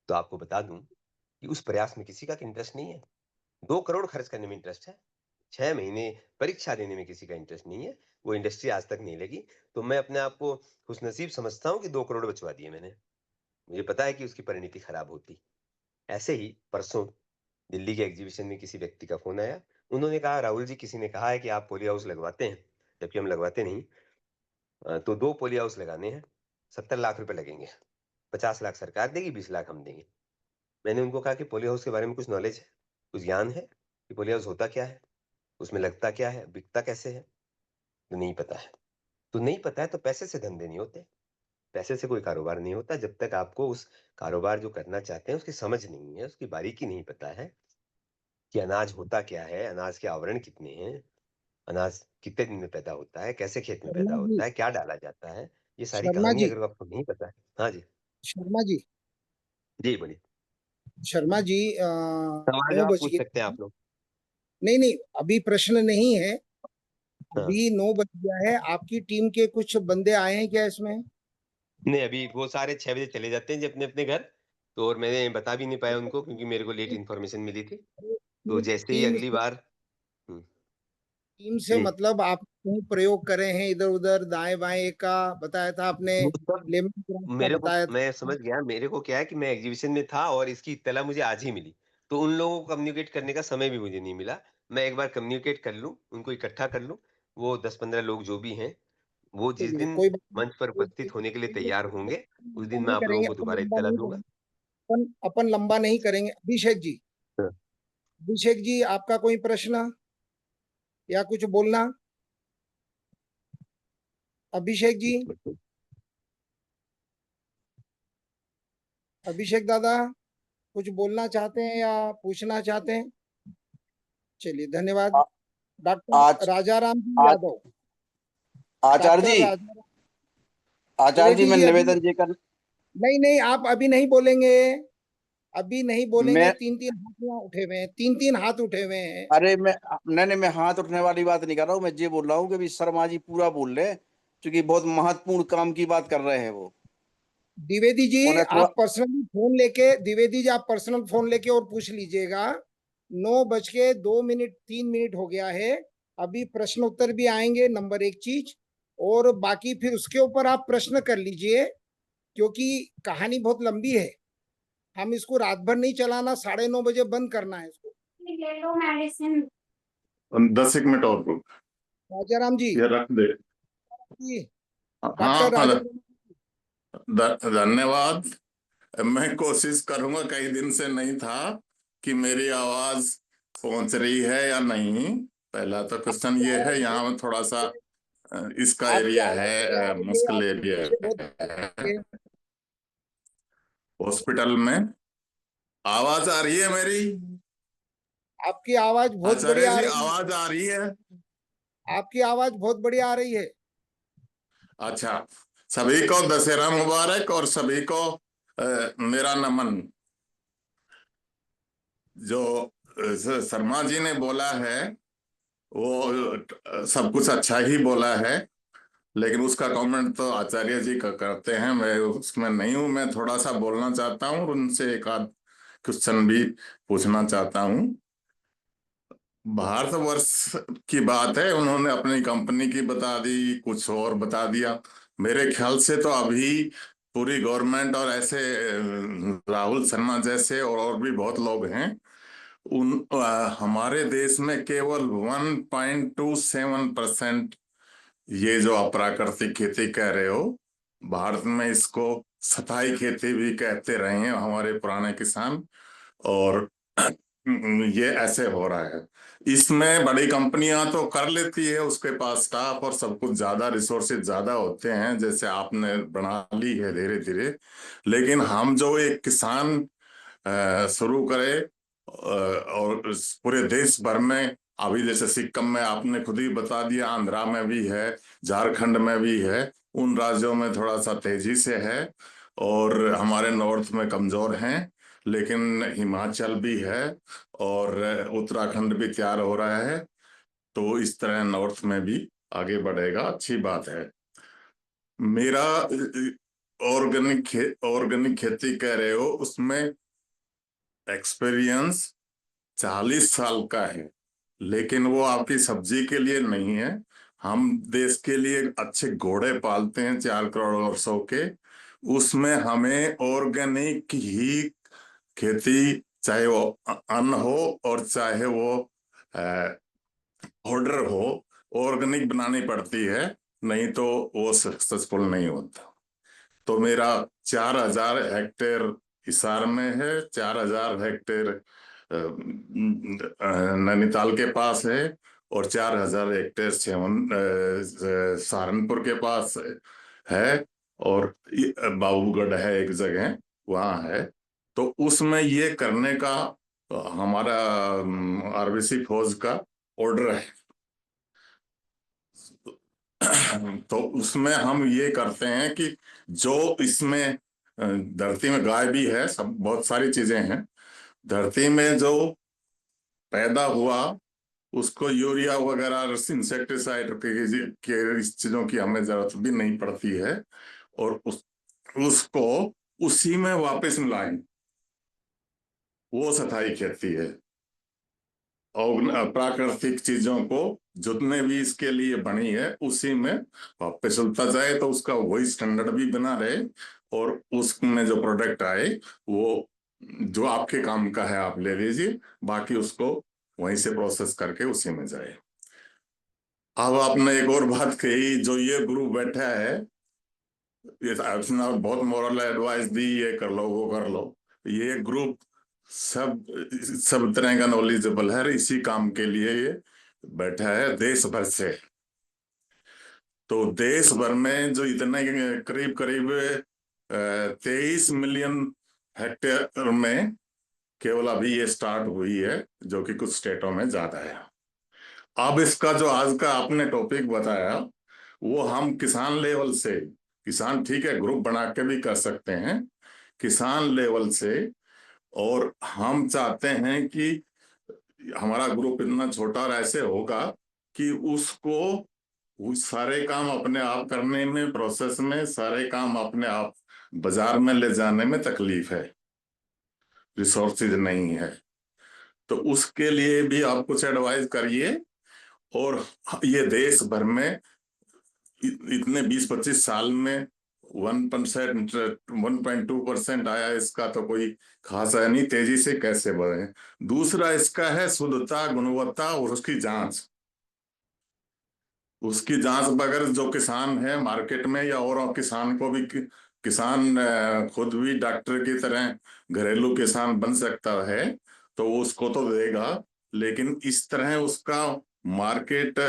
तो आपको बता दूँ कि उस प्रयास में किसी का इंटरेस्ट नहीं है। 2 करोड़ खर्च करने में इंटरेस्ट है। 6 महीने परीक्षा देने में किसी का इंटरेस्ट नहीं है। वो इंडस्ट्री आज तक नहीं लगी। तो मैं अपने आप को खुशनसीब समझता हूँ कि 2 करोड़ बचवा दिए मैंने। मुझे पता है कि उसकी परिणति खराब होती। ऐसे ही परसों दिल्ली के एग्जीबिशन में किसी व्यक्ति का फ़ोन आया। उन्होंने कहा, "राहुल जी, किसी ने कहा है कि आप पॉली हाउस लगवाते हैं, जबकि हम लगवाते नहीं। तो 2 पॉली हाउस लगाने हैं, 70 लाख रुपए लगेंगे। 50 लाख सरकार देगी, 20 लाख हम देंगे।" मैंने उनको कहा कि पॉली हाउस के बारे में कुछ नॉलेज है? कुछ ज्ञान है कि पॉली हाउस होता क्या है? उसमें लगता क्या है? बिकता कैसे है? तो नहीं पता है। तो नहीं पता है तो पैसे से धंधे नहीं होते। पैसे से कोई कारोबार नहीं होता जब तक आपको उस कारोबार जो करना चाहते हैं उसकी समझ नहीं है, उसकी बारीकी नहीं पता है कि अनाज होता क्या है, अनाज के आवरण कितने हैं, अनाज कितने दिन में पैदा होता है, कैसे खेत में पैदा शर्मा जी, होता है, क्या डाला जाता है। ये सारी शर्मा कहानी जी, अगर आपको नहीं पता है। हाँ जी। शर्मा जी, जी, बोलिए। शर्मा जी, सवाल 9 जवाब बज पूछ सकते हैं गए। आप लोग। नहीं नहीं, अभी प्रश्न नहीं है। हाँ। अभी 9 बज गया है। आपकी टीम के कुछ बंदे आए हैं क्या इसमें? नहीं, अभी वो सारे 6 बजे चले जाते हैं जी अपने-अपने घर। तो और मैंने बता भी नहीं पाया उनको क्योंकि मेरे को लेट इन्फॉर्मेशन मिली थी। तो टीम जैसे ही टीम अगली से बार हुँ, टीम से जी। मतलब आप कहीं प्रयोग करे हैं, इधर उधर दाएं बाएं का बताया था आपने, वो सब लेमन ग्रास का मेरे को बताया मैं था। समझ गया, मेरे को क्या है कि मैं एग्ज़िबिशन में था और इसकी इत्तला मुझे आज ही मिली। तो उन लोगों को कम्युनिकेट करने का समय भी मुझे नहीं मिला। मैं एक बार कम्युनिकेट कर लूँ, उनको इकट्ठा कर लूँ, वो 10-15 लोग जो भी हैं, वो जिस चलिए दिन कोई बात मंच पर नहीं, उपस्थित होने के लिए तैयार होंगे, उस दिन मैं नहीं आप लोगों करेंगे, को दोबारा इत्तला दूँगा। अपन लंबा नहीं करेंगे। अभिषेक जी, हाँ। अभिषेक जी आपका कोई प्रश्न या कुछ बोलना? अभिषेक जी, अभिषेक दादा कुछ बोलना चाहते हैं या पूछना चाहते हैं? चलिए धन्यवाद। आ- डॉक्टर आज राजाराम जी आज यादव। आचार्य डॉक्टर जी, राजा आचार्य जी, त्रिवेदी मैं जी अभी निवेदन ये कर नहीं, नहीं आप अभी नहीं बोलेंगे, अभी नहीं बोलेंगे। मैं 3-3 हाथ यहाँ उठे हुए हैं, 3-3 हाथ उठे हुए हैं। अरे मैं नहीं नहीं, मैं हाथ उठने वाली बात नहीं कर रहा हूँ। मैं ये बोल रहा हूँ कि अभी शर्मा जी पूरा बोल रहे हैं, क्योंकि बहुत महत्वपूर्ण काम की बात कर रहे हैं वो। द्विवेदी जी उन्हें थोड़ा आप पर्सनली फोन लेके, द्विवेदी जी आप पर्सनल फोन लेके और पूछ लीजिएगा। 9:02 3 मिनट हो गया है। अभी प्रश्न उत्तर भी आएंगे, नंबर एक चीज, और बाकी फिर उसके ऊपर आप प्रश्न कर लीजिए, क्योंकि कहानी बहुत लंबी है। हम इसको रात भर नहीं चलाना, 9:30 बजे बंद करना है इसको। ले लो मेडिसिन। 10 एक मिनट और रुक, राजाराम जी, ये रख दे। डॉक्टर हाँ, राजाराम, धन्यवाद। मैं कोशिश करूंगा, कई दिन से नहीं था कि मेरी आवाज पहुंच रही है या नहीं। पहला तो क्वेश्चन आपकी ये आवाज है, यहाँ बहुत, में थोड़ा सा इसका आपकी एरिया आवाज है, जो आ रही है, मुश्किल आपके एरिया पीछे बहुत है है। हॉस्पिटल में। आवाज आ रही है मेरी? आपकी आवाज बहुत आचार्य बढ़िया आ जी, रही है, आवाज आ रही है? आपकी आवाज बहुत बढ़िया आ रही है। अच्छा, सभी को दशहरा मुबारक और सभी को मेरा नमन। जो शर्मा जी ने बोला है वो सब कुछ अच्छा ही बोला है, लेकिन उसका कमेंट तो आचार्य जी का करते हैं, मैं उसमें नहीं हूं। मैं थोड़ा सा बोलना चाहता हूँ और उनसे एक आध क्वेश्चन भी पूछना चाहता हूँ। भारतवर्ष की बात है, उन्होंने अपनी कंपनी की बता दी, कुछ और बता दिया। मेरे ख्याल से तो अभी पूरी गवर्नमेंट और ऐसे राहुल शर्मा जैसे और भी बहुत लोग हैं, हमारे देश में केवल 1.27% ये जो अप्राकृतिक खेती कह रहे हो, भारत में इसको स्थायी खेती भी कहते रहे हैं हमारे पुराने किसान। और ये ऐसे हो रहा है। इसमें बड़ी कंपनियां तो कर लेती है, उसके पास स्टाफ और सब कुछ ज्यादा, रिसोर्सेज ज्यादा होते हैं, जैसे आपने बना ली है धीरे धीरे। लेकिन हम जो एक किसान शुरू करे और पूरे देश भर में, अभी जैसे सिक्किम में आपने खुद ही बता दिया, आंध्रा में भी है, झारखंड में भी है, उन राज्यों में थोड़ा सा तेजी से है, और हमारे नॉर्थ में कमजोर हैं। लेकिन हिमाचल भी है और उत्तराखंड भी तैयार हो रहा है, तो इस तरह नॉर्थ में भी आगे बढ़ेगा, अच्छी बात है। मेरा ऑर्गेनिक खेती कह रहे हो, उसमें एक्सपीरियंस 40 साल का है, लेकिन वो आपकी सब्जी के लिए नहीं है। हम देश के लिए अच्छे घोड़े पालते हैं 4 करोड़ और 100 के, उसमें हमें ऑर्गेनिक ही खेती, चाहे वो अन्न हो और चाहे वो ऑर्डर हो, ऑर्गेनिक बनानी पड़ती है, नहीं तो वो सक्सेसफुल नहीं होता। तो मेरा 4,000 हेक्टेयर हिसार में है, 4,000 हेक्टेयर नैनीताल के पास है, और 4,000 हेक्टेयर सहारनपुर के पास है, और बाबूगढ़ है एक जगह, वहाँ है। तो उसमें ये करने का हमारा आरबीसी फौज का ऑर्डर है। तो उसमें हम ये करते हैं कि जो इसमें धरती में गाय भी है, सब बहुत सारी चीजें हैं, धरती में जो पैदा हुआ उसको यूरिया वगैरह इंसेक्टिसाइड के इस चीजों की हमें जरूरत भी नहीं पड़ती है, और उसको उसी में वापस मिलाएं, वो स्थायी खेती है। और प्राकृतिक चीजों को जितने भी इसके लिए बनी है उसी में वापस चलता जाए, तो उसका वही स्टैंडर्ड भी बना रहे, और उसमें जो प्रोडक्ट आए वो जो आपके काम का है आप ले लीजिए, बाकी उसको वहीं से प्रोसेस करके उसी में जाए। अब आपने एक और बात कही, जो ये ग्रुप बैठा है, ये अपना बहुत मोरल एडवाइस दी, ये कर लो वो कर लो। ये ग्रुप सब सब तरह का नॉलेजेबल है, इसी काम के लिए ये बैठा है देश भर से। तो देश भर में जो इतने करीब करीब 23 मिलियन हेक्टेयर में केवल अभी ये स्टार्ट हुई है, जो कि कुछ स्टेटों में ज्यादा है। अब इसका जो आज का आपने टॉपिक बताया, वो हम किसान लेवल से, किसान ठीक है ग्रुप बना के भी कर सकते हैं, किसान लेवल से। और हम चाहते हैं कि हमारा ग्रुप इतना छोटा और ऐसे होगा कि उसको उस सारे काम अपने आप करने में, प्रोसेस में सारे काम अपने आप बाजार में ले जाने में तकलीफ है, रिसोर्सेज नहीं है। तो उसके लिए भी आप कुछ एडवाइस करिए। और ये देश भर में इतने 20-25 साल में 1%, 1.2% आया, इसका तो कोई खास है नहीं, तेजी से कैसे बढ़े। दूसरा इसका है शुद्धता, गुणवत्ता और उसकी जांच बगैर जो किसान है मार्केट में, या और किसान को भी, किसान खुद भी डॉक्टर की तरह घरेलू किसान बन सकता है, तो उसको तो देगा, लेकिन इस तरह उसका मार्केट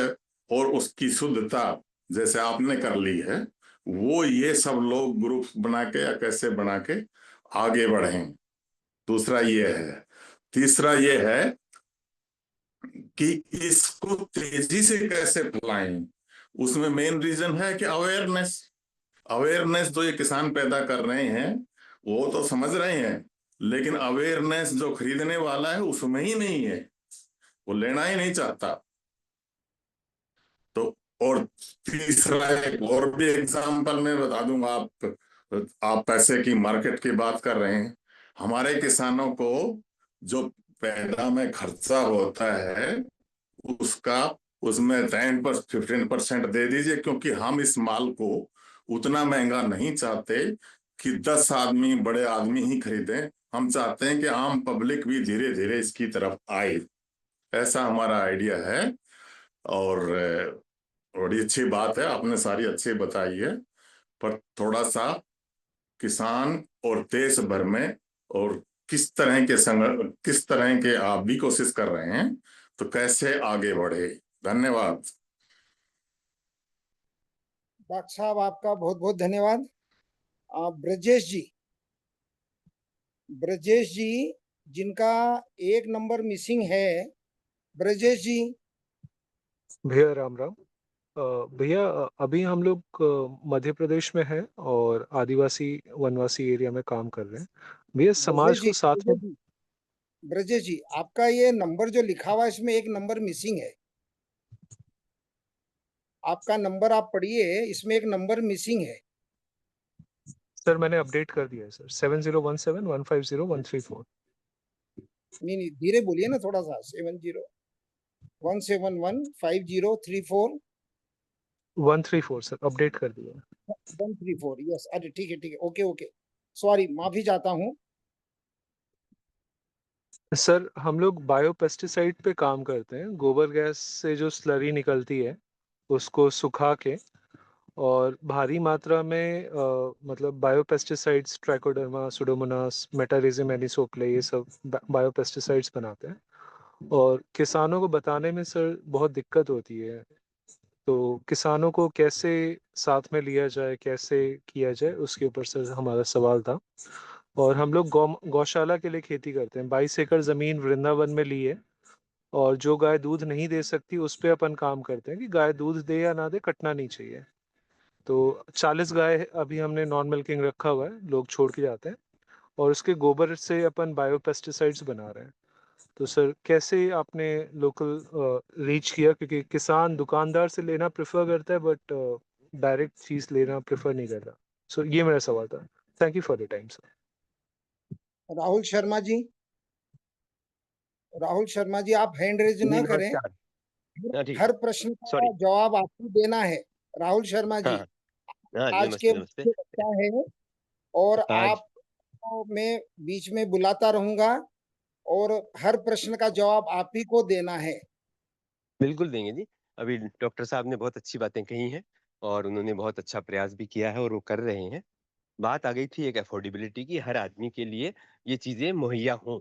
और उसकी शुद्धता जैसे आपने कर ली है, वो ये सब लोग ग्रुप बना के या कैसे बना के आगे बढ़ें। दूसरा ये है। तीसरा ये है कि इसको तेजी से कैसे फैलाएं। उसमें मेन रीजन है कि अवेयरनेस। अवेयरनेस जो ये किसान पैदा कर रहे हैं वो तो समझ रहे हैं, लेकिन अवेयरनेस जो खरीदने वाला है उसमें ही नहीं है, वो लेना ही नहीं चाहता। तो और तीसरा एक और भी एग्जांपल मैं बता दूंगा। आप पैसे की मार्केट की बात कर रहे हैं, हमारे किसानों को जो पैदा में खर्चा होता है उसका, उसमें 10-15% दे दीजिए, क्योंकि हम इस माल को उतना महंगा नहीं चाहते कि 10 आदमी, बड़े आदमी ही खरीदें। हम चाहते हैं कि आम पब्लिक भी धीरे धीरे इसकी तरफ आए, ऐसा हमारा आइडिया है। और बड़ी अच्छी बात है, आपने सारी अच्छी बताई है, पर थोड़ा सा किसान और देश भर में और किस तरह के आप भी कोशिश कर रहे हैं, तो कैसे आगे बढ़े। धन्यवाद। डॉक्टर साहब आपका बहुत बहुत धन्यवाद। ब्रजेश जी जिनका 1 नंबर मिसिंग है। ब्रजेश जी। भैया राम राम। भैया अभी हम लोग मध्य प्रदेश में हैं और आदिवासी वनवासी एरिया में काम कर रहे हैं। भैया समाज को साथ में। ब्रजेश जी आपका ये नंबर जो लिखा हुआ है इसमें 1 नंबर मिसिंग है। आपका नंबर आप पढ़िए, इसमें 1 नंबर मिसिंग है। सर मैंने अपडेट कर दिया है सर, 7017150134। नहीं धीरे बोलिए ना थोड़ा सा। 701715034134 134 सर, अपडेट कर दिया। 134 यस। अरे ठीक है ओके सॉरी, माफी चाहता हूँ। सर हम लोग बायो पेस्टिसाइड पे काम करते हैं। गोबर गैस से जो स्लरी निकलती है उसको सुखा के और भारी मात्रा में मतलब बायोपेस्टिसाइड्स, ट्राइकोडर्मा, सुडोमोनास, मेटारिज्म, एनिसोप्ले, ये सब बायोपेस्टिसाइड्स बनाते हैं। और किसानों को बताने में सर बहुत दिक्कत होती है, तो किसानों को कैसे साथ में लिया जाए, कैसे किया जाए, उसके ऊपर सर हमारा सवाल था। और हम लोग गौशाला के लिए खेती करते हैं। 22 एकड़ ज़मीन वृंदावन में ली है, और जो गाय दूध नहीं दे सकती उस पे अपन काम करते हैं कि गाय दूध दे या ना दे, कटना नहीं चाहिए। तो 40 गाय अभी हमने नॉन मिल्किंग रखा हुआ है, लोग छोड़ के जाते हैं, और उसके गोबर से अपन बायोपेस्टिसाइड्स बना रहे हैं। तो सर कैसे आपने लोकल रीच किया, क्योंकि किसान दुकानदार से लेना प्रेफर करता है बट डायरेक्ट चीज़ लेना प्रेफर नहीं करता। सो ये मेरा सवाल था। Thank you for the time sir. Rahul Sharma ji. आप हैंड रेज जी न करें, नमस्कार। हाँ ठीक हर है, प्रश्न का सॉरी। जवाब आपको देना है। राहुल शर्मा जी हाँ हाँ जी, आज के नमस्ते नमस्ते। बच्चा है और आज आप तो मैं बीच में बुलाता रहूंगा और हर प्रश्न का जवाब आप ही को देना है। बिल्कुल देंगे जी। अभी डॉक्टर साहब ने बहुत अच्छी बातें कही हैं और उन्होंने बहुत अच्छा प्रयास भी किया है और वो कर रहे हैं। बात आ गई थी एक अफोर्डेबिलिटी की, हर आदमी के लिए ये चीजें मुहैया हों।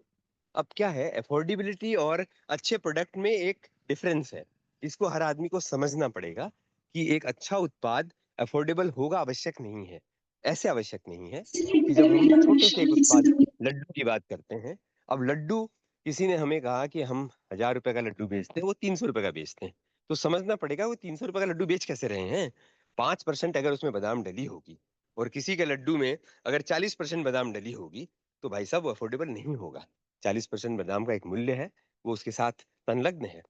अब क्या है, अफोर्डेबिलिटी और अच्छे प्रोडक्ट में एक डिफरेंस है। इसको हर आदमी को समझना पड़ेगा कि एक अच्छा उत्पाद अफोर्डेबल होगा आवश्यक नहीं है। ऐसे आवश्यक नहीं है कि जब हम छोटे से एक उत्पाद लड्डू की बात करते हैं, अब लड्डू किसी ने हमें कहा कि हम 1000 रुपए का लड्डू बेचते हैं, वो 300 रुपए का बेचते हैं। तो समझना पड़ेगा वो 300 रुपए का लड्डू बेच कैसे रहे हैं। 5% अगर उसमें बादाम डली होगी और किसी के लड्डू में अगर 40% बादाम डली होगी, तो भाई साहब वो अफोर्डेबल नहीं होगा। 40% बादाम का एक मूल्य है, वो उसके साथ संलग्न है।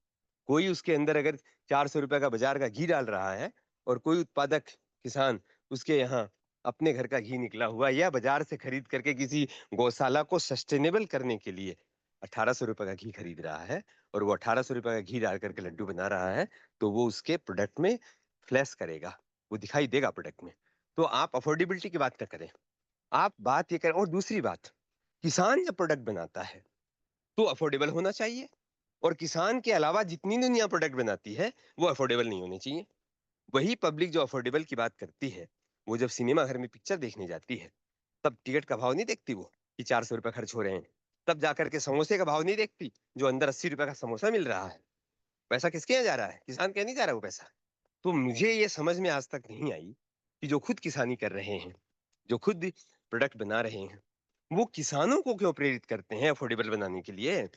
कोई उसके अंदर अगर 400 रुपए का बाजार का घी डाल रहा है और कोई उत्पादक किसान उसके यहाँ अपने घर का घी निकला हुआ या बाजार से खरीद करके किसी गौशाला को सस्टेनेबल करने के लिए 1800 रुपए का घी खरीद रहा है और वो 1800 रुपए का घी डाल करके लड्डू बना रहा है, तो वो उसके प्रोडक्ट में फ्लैश करेगा, वो दिखाई देगा प्रोडक्ट में। तो आप अफोर्डेबिलिटी की बात न करें, आप बात ये करें। और दूसरी बात, किसान जब प्रोडक्ट बनाता है तो अफोर्डेबल होना चाहिए, और किसान के अलावा जितनी दुनिया प्रोडक्ट बनाती है वो अफोर्डेबल नहीं होने चाहिए। वही पब्लिक जो अफोर्डेबल की बात करती है, वो जब सिनेमा घर में पिक्चर देखने जाती है, तब टिकट का भाव नहीं देखती वो कि 400 रुपए खर्च हो रहे हैं। तब जाकर के समोसे का भाव नहीं देखती, जो अंदर 80 रुपए का समोसा मिल रहा है। पैसा किसके यहाँ जा रहा है? किसान के यहाँ नहीं जा रहा वो पैसा। तो मुझे ये समझ में आज तक नहीं आई कि जो खुद किसानी कर रहे हैं, जो खुद प्रोडक्ट बना रहे हैं, वो किसानों को क्यों प्रेरित करते हैं अफोर्डेबल बनाने के लिए।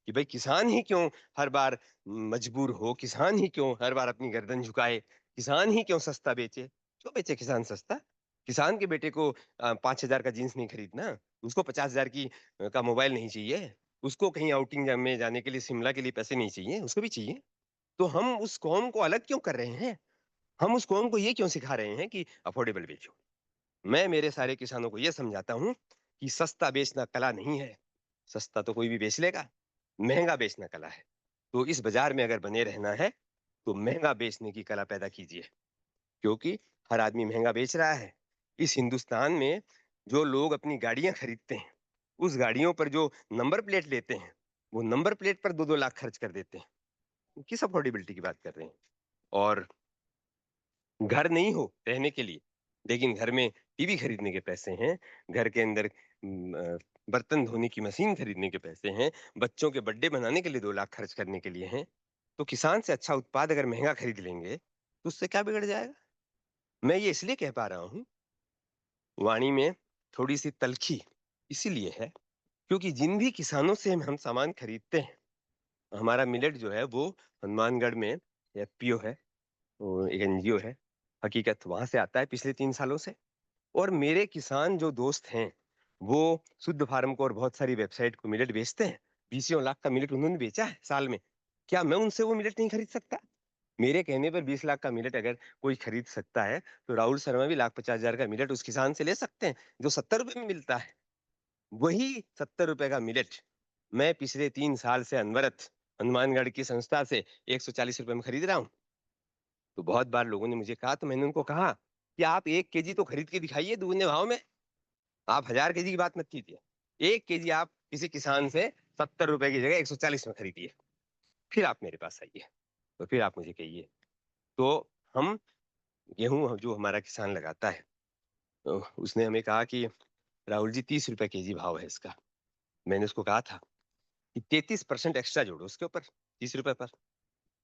कि भाई किसान ही क्यों हर बार मजबूर हो, किसान ही क्यों हर बार अपनी गर्दन झुकाए, किसान ही क्यों सस्ता बेचे। क्यों बेचे किसान सस्ता? किसान के बेटे को 5,000 का जींस नहीं खरीदना, उसको 50,000 का मोबाइल नहीं चाहिए, उसको कहीं आउटिंग में जाने के लिए शिमला के लिए पैसे नहीं चाहिए, उसको भी चाहिए। तो हम उस कौम को अलग क्यों कर रहे हैं? हम उस कौम को ये क्यों सिखा रहे हैं कि अफोर्डेबल बेचो? मैं मेरे सारे किसानों को ये समझाता हूँ कि सस्ता बेचना कला नहीं है। सस्ता तो कोई भी बेच लेगा, महंगा बेचना कला है। तो इस बाजार में अगर बने रहना है, तो महंगा बेचने की कला पैदा कीजिए, क्योंकि हर आदमी महंगा बेच रहा है। इस हिंदुस्तान में जो लोग अपनी गाड़ियां खरीदते हैं, उस गाड़ियों पर जो नंबर प्लेट लेते हैं, वो नंबर प्लेट पर 2-2 लाख खर्च कर देते हैं। किस अफोर्डेबिलिटी की बात कर रहे हैं? और घर नहीं हो रहने के लिए, लेकिन घर में टीवी खरीदने के पैसे हैं, घर के अंदर बर्तन धोने की मशीन खरीदने के पैसे हैं, बच्चों के बर्थडे मनाने के लिए 2 लाख खर्च करने के लिए हैं। तो किसान से अच्छा उत्पाद अगर महंगा खरीद लेंगे, तो उससे क्या बिगड़ जाएगा? मैं ये इसलिए कह पा रहा हूँ, वाणी में थोड़ी-सी तल्खी इसीलिए है, क्योंकि जिन भी किसानों से हम सामान खरीदते हैं, हमारा मिलेट जो है वो हनुमानगढ़ में एफपीओ है, वो एक एनजीओ है, हकीकत वहाँ से आता है पिछले 3 सालों से। और मेरे किसान जो दोस्त हैं, वो शुद्ध फार्म को और बहुत सारी वेबसाइट को मिलेट बेचते हैं। बीसियों लाख का मिलेट उन्होंने बेचा है साल में। क्या मैं उनसे वो मिलेट नहीं खरीद सकता? मेरे कहने पर 20 लाख का मिलेट अगर कोई खरीद सकता है, तो राहुल शर्मा भी 1,50,000 का मिलेट उस किसान से ले सकते हैं, जो 70 रुपए में मिलता है। वही 70 रुपए का मिलेट मैं पिछले 3 साल से अनवरत हनुमानगढ़ की संस्था से 140 रुपए में खरीद रहा हूँ। तो बहुत बार लोगों ने मुझे कहा, तो मैंने उनको कहा कि आप 1 केजी तो खरीद के दिखाइए दुगने भाव में। आप 1000 केजी की बात मत कीजिए। 1 केजी आप किसी किसान से 70 रुपए की जगह 140 में खरीदिए। फिर आप मेरे पास आइए, तो फिर आप मुझे कहिए। तो हम गेहूँ जो हमारा किसान लगाता है, तो उसने हमें कहा कि राहुल जी 30 रुपए केजी भाव है इसका। मैंने उसको कहा था कि 33% एक्स्ट्रा जोड़ो उसके ऊपर 30 रुपए पर,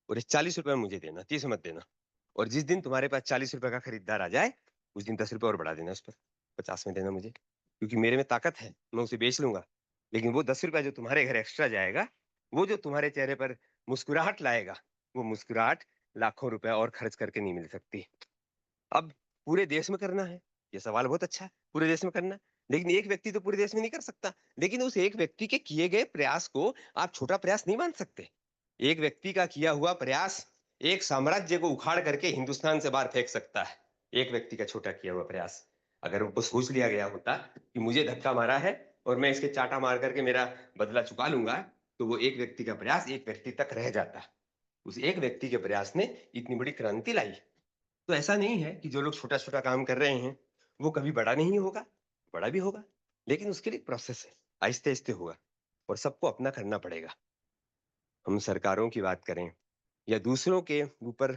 और इस 40 रुपए मुझे देना, 30 मत देना। और जिस दिन तुम्हारे पास 40 रुपए का खरीदार आ जाए, उस दिन 10 रुपए और बढ़ा देना उस पर, 50 में देना मुझे, क्योंकि मेरे में ताकत है, मैं उसे बेच लूंगा। लेकिन वो 10 रुपया जो तुम्हारे घर एक्स्ट्रा जाएगा, वो जो तुम्हारे चेहरे पर मुस्कुराहट लाएगा, वो मुस्कुराहट लाखों रुपए और खर्च करके नहीं मिल सकती। अब पूरे देश में करना है, ये सवाल बहुत अच्छा है, पूरे देश में करना है। लेकिन एक व्यक्ति तो पूरे देश में नहीं कर सकता, लेकिन उस एक व्यक्ति के किए गए प्रयास को आप छोटा प्रयास नहीं मान सकते। एक व्यक्ति का किया हुआ प्रयास एक साम्राज्य को उखाड़ करके हिंदुस्तान से बाहर फेंक सकता है। एक व्यक्ति का छोटा किया हुआ प्रयास, अगर वो सोच लिया गया होता कि मुझे धक्का मारा है और मैं इसके चाटा मार करके मेरा बदला चुका लूंगा, तो वो एक व्यक्ति का प्रयास एक व्यक्ति तक रह जाता। उस एक व्यक्ति के प्रयास ने इतनी बड़ी क्रांति लाई। तो ऐसा नहीं है कि जो लोग छोटा छोटा काम कर रहे हैं वो कभी बड़ा नहीं होगा, बड़ा भी होगा। लेकिन उसके लिए प्रोसेस है, आहिस्ते आहिस्ते होगा और सबको अपना करना पड़ेगा। हम सरकारों की बात करें या दूसरों के ऊपर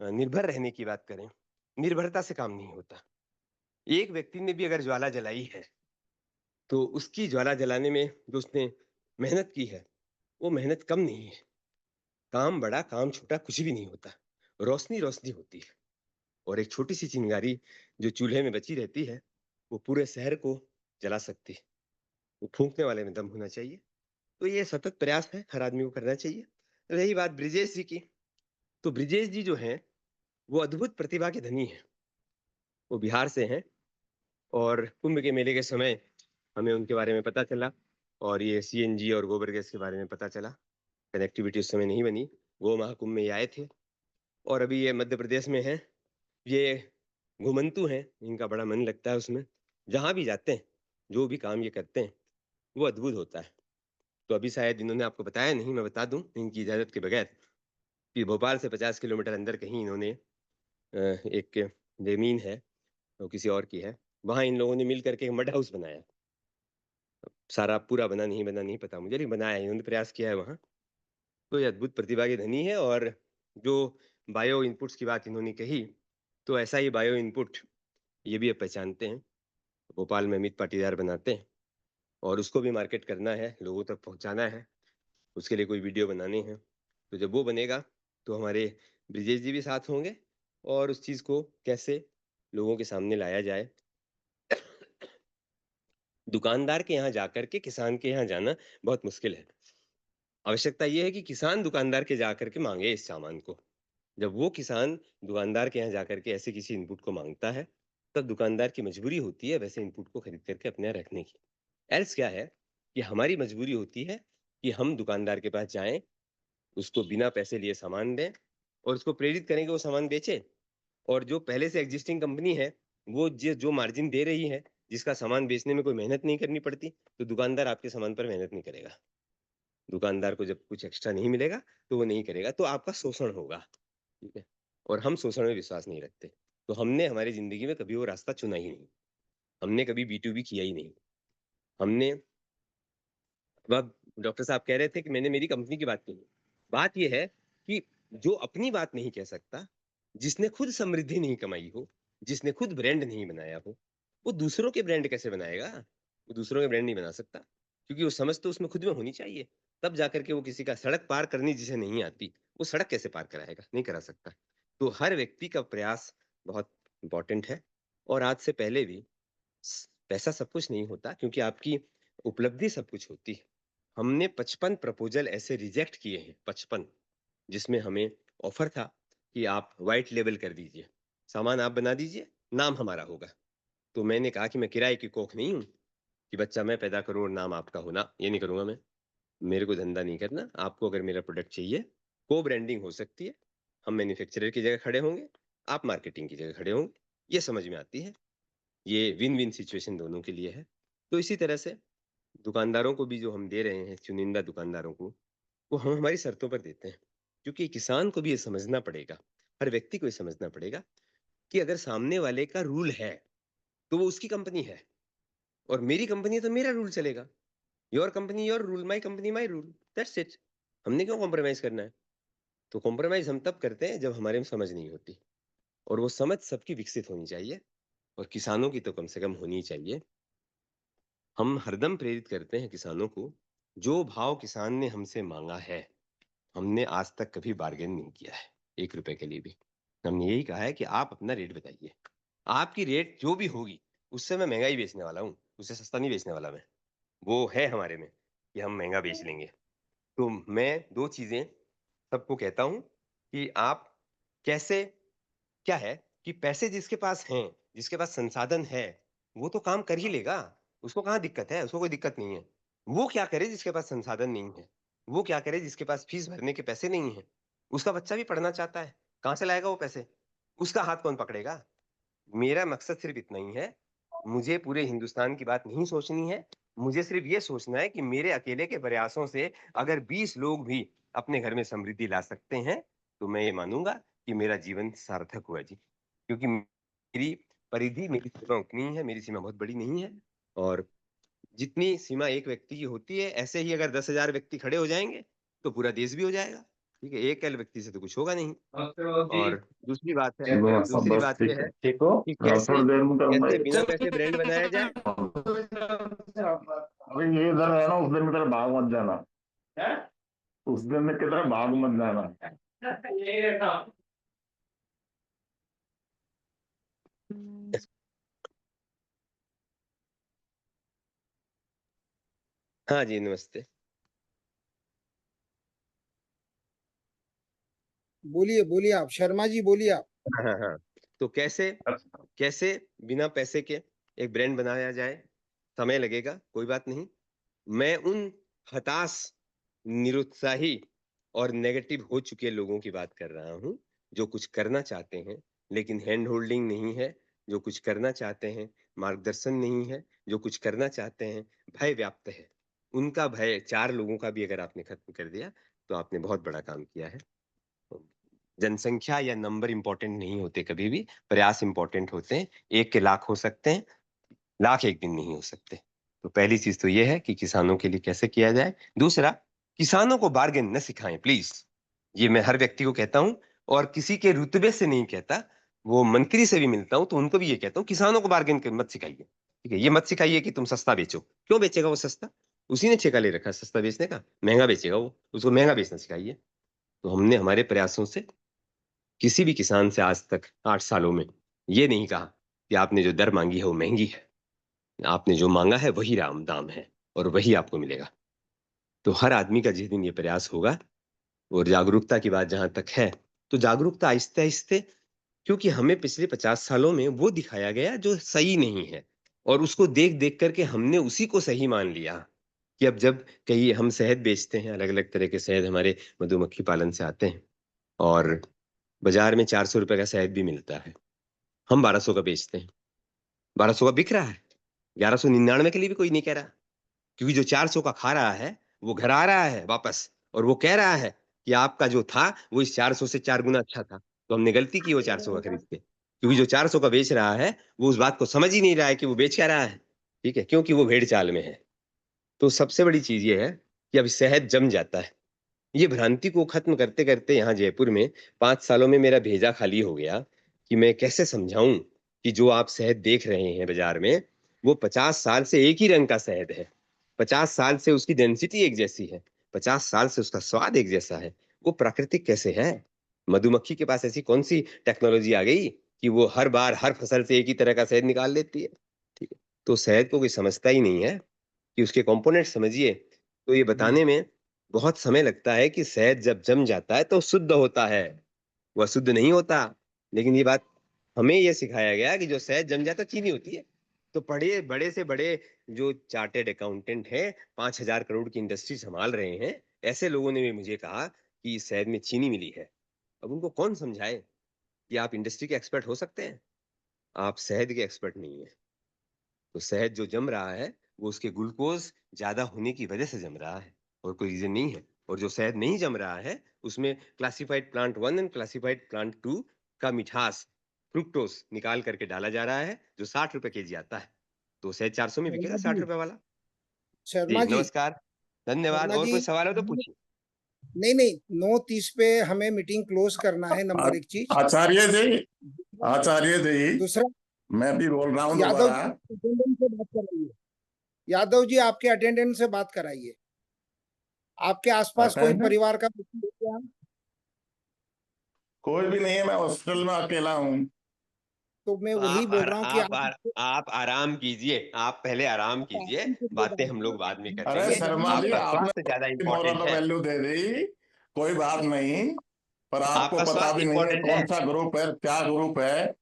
निर्भर रहने की बात करें, निर्भरता से काम नहीं होता। एक व्यक्ति ने भी अगर ज्वाला जलाई है तो उसकी ज्वाला जलाने में जो उसने मेहनत की है वो मेहनत कम नहीं है। काम बड़ा काम छोटा कुछ भी नहीं होता, रोशनी रोशनी होती है। और एक छोटी सी चिंगारी जो चूल्हे में बची रहती है वो पूरे शहर को जला सकती है। वो फूंकने वाले में दम होना चाहिए। तो ये सतत प्रयास है, हर आदमी को करना चाहिए। रही बात ब्रिजेश जी की, तो ब्रिजेश जी जो हैं वो अद्भुत प्रतिभा के धनी हैं। वो बिहार से हैं और कुंभ के मेले के समय हमें उनके बारे में पता चला और ये सीएनजी और गोबर गैस के बारे में पता चला। कनेक्टिविटी उस समय नहीं बनी। गो महाकुंभ में ये आए थे और अभी ये मध्य प्रदेश में हैं। ये घुमंतु हैं, इनका बड़ा मन लगता है उसमें। जहां भी जाते हैं, जो भी काम ये करते हैं वो अद्भुत होता है। तो अभी शायद इन्होंने आपको बताया नहीं, मैं बता दूं इनकी इजाजत के बगैर कि भोपाल से 50 किलोमीटर अंदर कहीं इन्होंने एक जमीन है, वो किसी और की है, वहां इन लोगों ने मिल करके एक मड हाउस बनाया। सारा पूरा बना नहीं पता मुझे, लेकिन बनाया है, इन्होंने प्रयास किया है वहां। तो ये अद्भुत प्रतिभा के धनी है। और जो बायो इनपुट्स की बात इन्होंने कही, तो ऐसा ही बायो इनपुट ये भी अब पहचानते हैं। भोपाल में अमित पाटीदार बनाते हैं और उसको भी मार्केट करना है, लोगों तक पहुंचाना है, उसके लिए कोई वीडियो बनाने हैं। तो जब वो बनेगा तो हमारे ब्रिजेश जी भी साथ होंगे और उस चीज को कैसे लोगों के सामने लाया जाए। दुकानदार के यहाँ जाकर के किसान के यहाँ जाना बहुत मुश्किल है। आवश्यकता यह है कि किसान दुकानदार के जाकर के मांगे इस सामान को। जब वो किसान दुकानदार के यहाँ जाकर के ऐसे किसी इनपुट को मांगता है, तब दुकानदार की मजबूरी होती है वैसे इनपुट को खरीद करके अपने यहाँ रखने की। एल्स क्या है कि हमारी मजबूरी होती है कि हम दुकानदार के पास जाएं, उसको बिना पैसे लिए सामान दें और उसको प्रेरित करें कि वो सामान बेचे। और जो पहले से एग्जिस्टिंग कंपनी है वो जो मार्जिन दे रही है, जिसका सामान बेचने में कोई मेहनत नहीं करनी पड़ती, तो दुकानदार आपके सामान पर मेहनत नहीं करेगा। दुकानदार को जब कुछ एक्स्ट्रा नहीं मिलेगा तो वो नहीं करेगा, तो आपका शोषण होगा। ठीक है। और हम शोषण में विश्वास नहीं रखते, तो हमने हमारी जिंदगी में कभी वो रास्ता चुना ही नहीं। हमने कभी B2B किया ही नहीं। हमने, अब डॉक्टर साहब कह रहे थे कि मैंने मेरी कंपनी की बात की। बात यह है कि जो अपनी बात नहीं कह सकता, जिसने खुद समृद्धि नहीं कमाई हो, जिसने खुद ब्रांड नहीं बनाया हो, वो दूसरों के ब्रांड कैसे बनाएगा? वो दूसरों के ब्रांड नहीं बना सकता, क्योंकि वो समझ तो उसमें खुद में होनी चाहिए। तब जाकर के वो किसी का सड़क पार करनी जिसे नहीं आती, वो सड़क कैसे पार कराएगा? नहीं करा सकता। तो हर व्यक्ति का प्रयास बहुत इंपॉर्टेंट है। और आज से पहले भी पैसा सब कुछ नहीं होता, क्योंकि आपकी उपलब्धि सब कुछ होती है। हमने 55 प्रपोजल ऐसे रिजेक्ट किए हैं, 55, जिसमें हमें ऑफर था कि आप व्हाइट लेबल कर दीजिए, सामान आप बना दीजिए, नाम हमारा होगा। तो मैंने कहा कि मैं किराए की कोख नहीं हूँ कि बच्चा मैं पैदा करूं और नाम आपका होना, ये नहीं करूंगा मैं। मेरे को धंधा नहीं करना। आपको अगर मेरा प्रोडक्ट चाहिए, को ब्रांडिंग हो सकती है, हम मैन्युफैक्चरर की जगह खड़े होंगे, आप मार्केटिंग की जगह खड़े होंगे, ये समझ में आती है। ये विन विन सिचुएशन दोनों के लिए है। तो इसी तरह से दुकानदारों को भी जो हम दे रहे हैं, चुनिंदा दुकानदारों को, वो हम हमारी शर्तों पर देते हैं। क्योंकि किसान को भी ये समझना पड़ेगा, हर व्यक्ति को ये समझना पड़ेगा कि अगर सामने वाले का रूल है तो वो उसकी कंपनी है और मेरी कंपनी है तो मेरा रूल चलेगा। Your company your rule, my company my rule, that's it. हमने क्यों कॉम्प्रोमाइज करना है? तो कॉम्प्रोमाइज हम तब करते हैं जब हमारे में समझ नहीं होती, और वो समझ सबकी विकसित होनी चाहिए और किसानों की तो कम से कम होनी चाहिए। हम हरदम प्रेरित करते हैं किसानों को, जो भाव किसान ने हमसे मांगा है, हमने आज तक कभी बार्गेन नहीं किया है 1 रुपए के लिए भी। हमने यही कहा है कि आप अपना रेट बताइए, आपकी रेट जो भी होगी उससे मैं महंगा ही बेचने वाला हूँ, उससे सस्ता नहीं बेचने वाला मैं। वो है हमारे में कि हम महंगा बेच लेंगे। तो मैं 2 चीजें सबको कहता हूँ कि आप कैसे, क्या है कि पैसे जिसके पास हैं, जिसके पास संसाधन है, वो तो काम कर ही लेगा। उसको कहाँ दिक्कत है? उसको कोई दिक्कत नहीं है। वो क्या करे जिसके पास संसाधन नहीं है? वो क्या करे जिसके पास फीस भरने के पैसे नहीं है? उसका बच्चा भी पढ़ना चाहता है, कहाँ से लाएगा वो पैसे? उसका हाथ कौन पकड़ेगा? मेरा मकसद सिर्फ इतना ही है, मुझे पूरे हिंदुस्तान की बात नहीं सोचनी है। मुझे सिर्फ ये सोचना है कि मेरे अकेले के प्रयासों से अगर 20 लोग भी अपने घर में समृद्धि ला सकते हैं, तो मैं ये मानूंगा कि मेरा जीवन सार्थक हुआ जी। क्योंकि मेरी परिधि, मेरी सीमा उतनी ही है, मेरी सीमा बहुत बड़ी नहीं है। और जितनी सीमा एक व्यक्ति की होती है, ऐसे ही अगर 10,000 व्यक्ति खड़े हो जाएंगे तो पूरा देश भी हो जाएगा। ठीक है, एक व्यक्ति से तो कुछ होगा नहीं। और दूसरी बात है, दूसरी बस बात ठीक यह है, है ठीक हो, कि कैसे थोड़ी देर में करूंगा। कैसे बिना पैसे ब्रांड बनाया जाए। अभी ये इधर है ना, उस दिन में तेरा भाग मत जाना, उस दिन में किधर भाग मत जाना। हाँ जी, नमस्ते। बोलिए बोलिए आप, शर्मा जी बोलिए आप। हाँ हाँ हाँ। तो कैसे कैसे बिना पैसे के एक ब्रांड बनाया जाए, समय लगेगा, कोई बात नहीं। मैं उन हताश, निरुत्साही और नेगेटिव हो चुके लोगों की बात कर रहा हूँ, जो कुछ करना चाहते हैं लेकिन हैंड होल्डिंग नहीं है, जो कुछ करना चाहते हैं मार्गदर्शन नहीं है, जो कुछ करना चाहते हैं भय व्याप्त है। उनका भय 4 लोगों का भी अगर आपने खत्म कर दिया तो आपने बहुत बड़ा काम किया है। जनसंख्या या नंबर इंपॉर्टेंट नहीं होते, कभी भी प्रयास इंपॉर्टेंट होते हैं। 1 के लाख हो सकते हैं, लाख एक दिन नहीं हो सकते। तो पहली चीज तो ये है कि किसानों के लिए कैसे किया जाए। दूसरा, किसानों को बार्गेन न सिखाएं प्लीज। ये मैं हर व्यक्ति को कहता हूं और किसी के रुतबे से नहीं कहता। वो मंत्री से भी मिलता हूं तो उनको भी ये कहता हूं, किसानों को बार्गेन मत सिखाइए। ठीक है, ये मत सिखाइए कि तुम सस्ता बेचो। क्यों बेचेगा वो सस्ता? उसी ने ठेका ले रखा है सस्ता बेचने का, महंगा बेचेगा वो, उसको महंगा बेचना सिखाइए। तो हमने हमारे प्रयासों से किसी भी किसान से आज तक 8 सालों में ये नहीं कहा कि आपने जो दर मांगी है वो महंगी है। आपने जो मांगा है वही राम दाम है और वही आपको मिलेगा। तो हर आदमी का जिस दिन ये प्रयास होगा, और जागरूकता की बात जहां तक है, तो जागरूकता आहिस्ते आहिस्ते, क्योंकि हमें पिछले 50 सालों में वो दिखाया गया जो सही नहीं है और उसको देख देख करके हमने उसी को सही मान लिया। कि अब जब कहीं हम शहद बेचते हैं, अलग अलग तरह के शहद हमारे मधुमक्खी पालन से आते हैं और बाजार में 400 रुपए का शहद भी मिलता है, हम 1200 का बेचते हैं। 1200 का बिक रहा है, 1199 के लिए भी कोई नहीं कह रहा। क्योंकि जो 400 का खा रहा है वो घर आ रहा है वापस और वो कह रहा है कि आपका जो था वो इस 400 से 4 गुना अच्छा था, तो हमने गलती की वो 400 का खरीद के। क्योंकि जो 400 का बेच रहा है वो उस बात को समझ ही नहीं रहा है कि वो बेच क्या रहा है। ठीक है, क्योंकि वो भेड़ चाल में है। तो सबसे बड़ी चीज ये है कि अब शहद जम जाता है। ये भ्रांति को खत्म करते करते यहाँ जयपुर में 5 सालों में मेरा भेजा खाली हो गया कि मैं कैसे समझाऊं कि जो आप शहद देख रहे हैं बाजार में, वो 50 साल से एक ही रंग का शहद है। 50 साल से उसकी डेंसिटी एक जैसी है, 50 साल से उसका स्वाद एक जैसा है। वो प्राकृतिक कैसे है? मधुमक्खी के पास ऐसी कौन सी टेक्नोलॉजी आ गई कि वो हर बार हर फसल से एक ही तरह का शहद निकाल लेती है? ठीक है, तो शहद को कोई समझता ही नहीं है कि उसके कंपोनेंट समझिए। तो ये बताने में बहुत समय लगता है कि शहद जब जम जाता है तो शुद्ध होता है, वह शुद्ध नहीं होता। लेकिन ये बात हमें ये सिखाया गया कि जो शहद जम जाता चीनी होती है। तो पढ़े बड़े से बड़े जो चार्टेड अकाउंटेंट है, 5,000 करोड़ की इंडस्ट्री संभाल रहे हैं, ऐसे लोगों ने भी मुझे कहा कि इस शहद में चीनी मिली है। अब उनको कौन समझाए कि आप इंडस्ट्री के एक्सपर्ट हो सकते हैं, आप शहद के एक्सपर्ट नहीं है। तो शहद जो जम रहा है वो उसके ग्लूकोज ज्यादा होने की वजह से जम रहा है और कोई रीजन नहीं है। और जो शहद नहीं जम रहा है उसमें classified plant 1 and classified plant 2 का मिठास, फ्रुक्टोस निकाल करके डाला जा रहा है, जो 60 रुपए केजी आता है। तो शहद 400 में बिकेगा शर्मा 60 जी, रुपए वाला। जी शर्मा जी, नमस्कार, धन्यवाद। शर्मा और जी, कोई सवाल हो तो पूछिए। नहीं नहीं, 9:30 पे हमें मीटिंग क्लोज करना है। नंबर एक चीज। आचार्य जी, आचार्य जी, दूसरा, मैं भी बोल रहा हूँ यादव दोबारा। जी अटेंडेंस से बात कराइए। यादव जी आपके अटेंडेंस से बात कराइए। आपके आसपास कोई अटेंडेंट परिवार का व्यक्ति है क्या? कोई भी नहीं है, मैं हॉस्पिटल में अकेला हूँ। तो मैं तो वही बोल रहा हूँ कि आप आराम कीजिए, आप पहले आराम कीजिए, बातें हम लोग बाद में अरे करेंगे। शर्मा जी, आपका स्वास्थ्य ज्यादा आपने इंपॉर्टेंट मोरल है। वैल्यू दे दी, कोई बात नहीं। पर आपको आपका पता स्वास्थ्य भी नहीं है इंपॉर्टेंट है। कौन सा ग्रुप है, क्या ग्रुप है।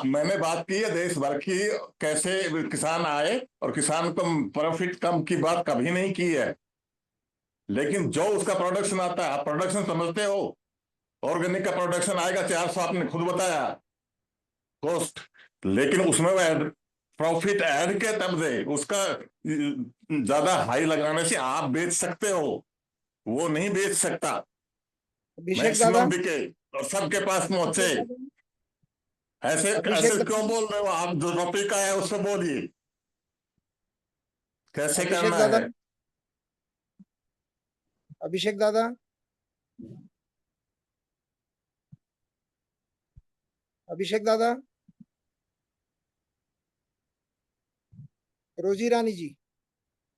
मैंने बात की है देश भर की, कैसे किसान आए और किसान को प्रॉफिट कम की बात कभी नहीं की है। लेकिन जो उसका प्रोडक्शन आता है, आप प्रोडक्शन समझते हो, ऑर्गेनिक का प्रोडक्शन आएगा 400, आपने खुद बताया कॉस्ट। लेकिन उसमें वो प्रॉफिट ऐड के तब दे, उसका ज्यादा हाई लगाने से आप बेच सकते हो, वो नहीं बेच सकता। अभिषेक दादा, मैक्सिमम बिके और सबके पास पहुंचे। अभिषेक दादा, ऐसे अभिषेक ऐसे क्यों दादा, बोल रहे हो आप? जो टॉपिक का है उससे बोलिए। कैसे अभिषेक करना दादा, है? अभिषेक दादा, अभिषेक दादा, रोजी रानी जी।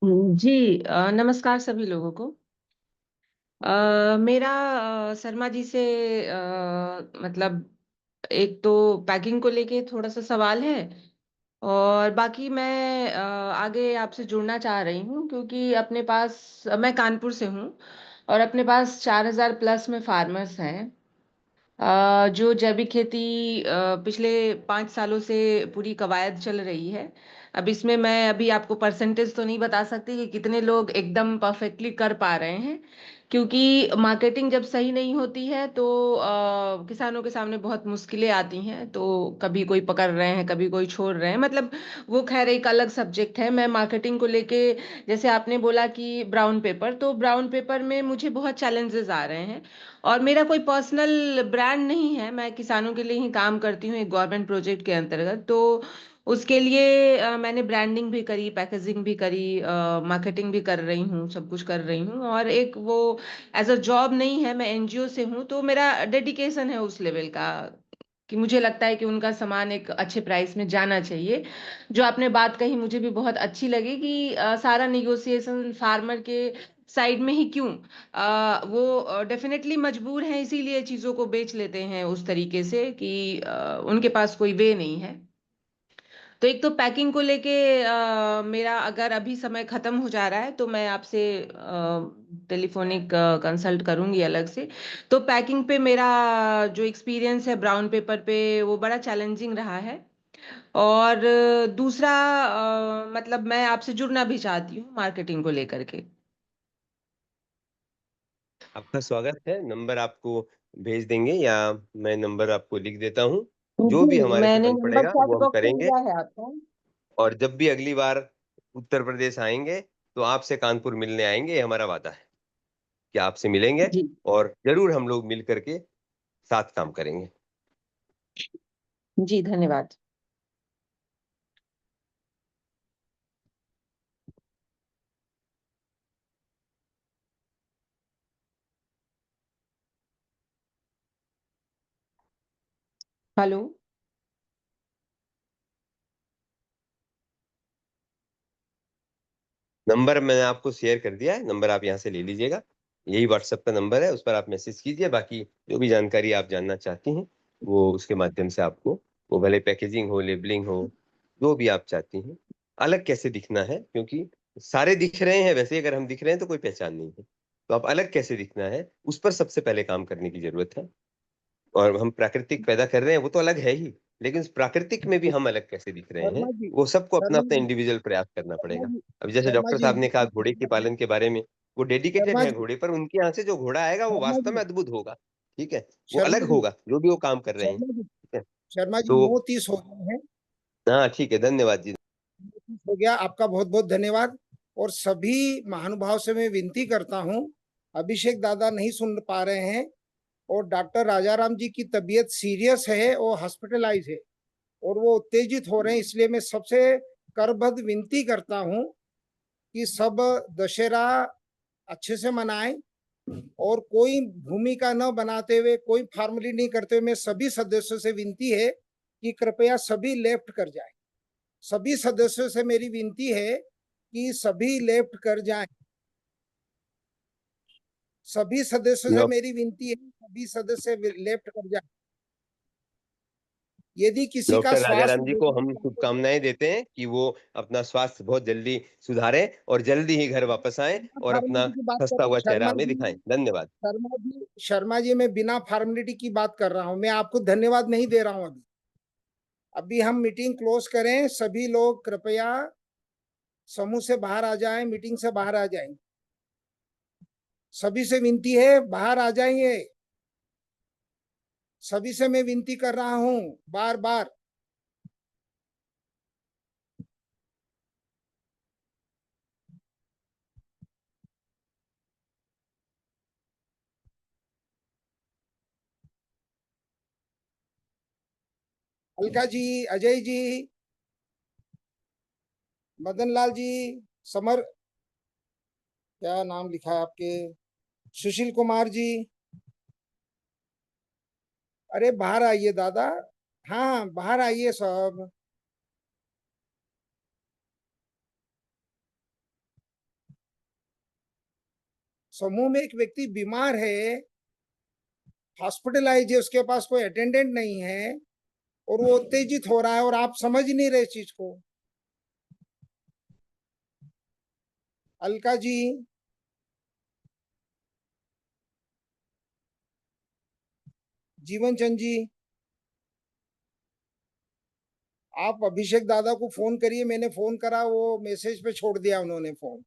जी नमस्कार सभी लोगों को। मेरा शर्मा जी से मतलब एक तो पैकिंग को लेके थोड़ा सा सवाल है, और बाकी मैं आगे आपसे जुड़ना चाह रही हूँ क्योंकि अपने पास, मैं कानपुर से हूँ और अपने पास 4000 प्लस में फार्मर्स हैं जो जैविक खेती पिछले 5 सालों से पूरी कवायद चल रही है। अब इसमें मैं अभी आपको परसेंटेज तो नहीं बता सकती कि कितने लोग एकदम परफेक्टली कर पा रहे हैं, क्योंकि मार्केटिंग जब सही नहीं होती है तो किसानों के सामने बहुत मुश्किलें आती हैं। तो कभी कोई पकड़ रहे हैं, कभी कोई छोड़ रहे हैं, मतलब वो खैर एक अलग सब्जेक्ट है। मैं मार्केटिंग को लेके, जैसे आपने बोला कि ब्राउन पेपर, तो ब्राउन पेपर में मुझे बहुत चैलेंजेस आ रहे हैं। और मेरा कोई पर्सनल ब्रांड नहीं है, मैं किसानों के लिए ही काम करती हूँ एक गवर्नमेंट प्रोजेक्ट के अंतर्गत। तो उसके लिए मैंने ब्रांडिंग भी करी, पैकेजिंग भी करी, मार्केटिंग भी कर रही हूँ, सब कुछ कर रही हूँ। और एक वो एज अ जॉब नहीं है, मैं एनजीओ से हूँ, तो मेरा डेडिकेशन है उस लेवल का कि मुझे लगता है कि उनका सामान एक अच्छे प्राइस में जाना चाहिए। जो आपने बात कही मुझे भी बहुत अच्छी लगी कि सारा निगोशिएशन फार्मर के साइड में ही क्यों, वो डेफिनेटली मजबूर हैं, इसीलिए चीज़ों को बेच लेते हैं उस तरीके से कि उनके पास कोई वे नहीं है। तो एक तो पैकिंग को लेके मेरा अगर अभी समय खत्म हो जा रहा है तो मैं आपसे टेलीफोनिक कंसल्ट करूंगी अलग से। तो पैकिंग पे मेरा जो एक्सपीरियंस है ब्राउन पेपर पे, वो बड़ा चैलेंजिंग रहा है। और दूसरा मतलब मैं आपसे जुड़ना भी चाहती हूँ मार्केटिंग को लेकर के। आपका स्वागत है। नंबर आपको भेज देंगे या मैं नंबर आपको लिख देता हूँ। जो भी जी, हमारे से मैंने बन नंबर पड़ेगा चैट वो हम बॉक्स में करेंगे। दिया है आपको। और जब भी अगली बार उत्तर प्रदेश आएंगे तो आपसे कानपुर मिलने आएंगे, ये हमारा वादा है कि आपसे मिलेंगे जी और जरूर हम लोग मिल करके साथ काम करेंगे। जी, धन्यवाद। हेलो। नंबर मैंने आपको शेयर कर दिया है, नंबर आप यहाँ से ले लीजिएगा। यही व्हाट्सएप का नंबर है, उस पर आप मैसेज कीजिए। बाकी जो भी जानकारी आप जानना चाहती हैं वो उसके माध्यम से आपको, वो भले पैकेजिंग हो, लेबलिंग हो, जो भी आप चाहती हैं। अलग कैसे दिखना है, क्योंकि सारे दिख रहे हैं वैसे, अगर हम दिख रहे हैं तो कोई पहचान नहीं है। तो आप अलग कैसे दिखना है उस पर सबसे पहले काम करने की जरूरत है। और हम प्राकृतिक पैदा कर रहे हैं वो तो अलग है ही, लेकिन उस प्राकृतिक में भी हम अलग कैसे दिख रहे हैं, शर्मा जी, वो सबको अपना शर्मा अपना जी, इंडिविजुअल प्रयास करना शर्मा पड़ेगा। जी, अब जैसे शर्मा डॉक्टर जी, साहब ने कहा घोड़े के पालन के बारे में, वो डेडिकेटेड शर्मा है जी, घोड़े पर, उनके यहाँ से जो घोड़ा आएगा वो शर्मा वास्तव जी, में अद्भुत होगा। ठीक है, वो शर्मा अलग जी, होगा जो भी वो काम कर रहे हैं। शर्मा जी, ठीक है, शर्मा जी, तो 9:30 हो गए हैं। हाँ ठीक है, धन्यवाद जी। 9:30 हो गया, आपका बहुत बहुत धन्यवाद। और सभी महानुभाव से मैं विनती करता हूँ, अभिषेक दादा नहीं सुन पा रहे हैं और डॉक्टर राजाराम जी की तबीयत सीरियस है और हॉस्पिटलाइज है और वो उत्तेजित हो रहे हैं, इसलिए मैं सबसे करबद्ध विनती करता हूँ कि सब दशहरा अच्छे से मनाएं और कोई भूमिका न बनाते हुए, कोई फॉर्मलिटी नहीं करते हुए, मैं सभी सदस्यों से विनती है कि कृपया सभी लेफ्ट कर जाएं। सभी सदस्यों से मेरी विनती है कि सभी लेफ्ट कर जाएं। सभी सदस्यों से मेरी विनती है, सभी सदस्य लेफ्ट कर जाएं। यदि किसी का डॉक्टर स्वास्थ्य राजाराम जी को हम शुभकामनाएं देते हैं कि वो अपना स्वास्थ्य बहुत जल्दी सुधारें और जल्दी ही घर वापस आएं और अपना फॉर्मेलिटी की बात कर खस्ता रहे हैं, हुआ चेहरा शर्मा हमें जी, दिखाएं। धन्यवाद। शर्मा जी, शर्मा जी, मैं बिना फॉर्मेलिटी की बात कर रहा हूं, मैं आपको धन्यवाद नहीं दे रहा हूं। अभी अभी हम मीटिंग क्लोज करें, सभी लोग कृपया समूह से बाहर आ जाएं, मीटिंग से बाहर आ जाएं। सभी से विनती है, बाहर आ जाइए। सभी से मैं विनती कर रहा हूं बार बार। अलका जी, अजय जी, मदन लाल जी, समर, क्या नाम लिखा है आपके? सुशील कुमार जी, अरे बाहर आइए दादा। हाँ बाहर आइए सब। समूह में एक व्यक्ति बीमार है, हॉस्पिटलाइज है, उसके पास कोई अटेंडेंट नहीं है और वो उत्तेजित हो रहा है और आप समझ नहीं रहे इस चीज को। अलका जी, जीवन चंद जी, आप अभिषेक दादा को फोन करिए। मैंने फोन करा, वो मैसेज पे छोड़ दिया उन्होंने फोन।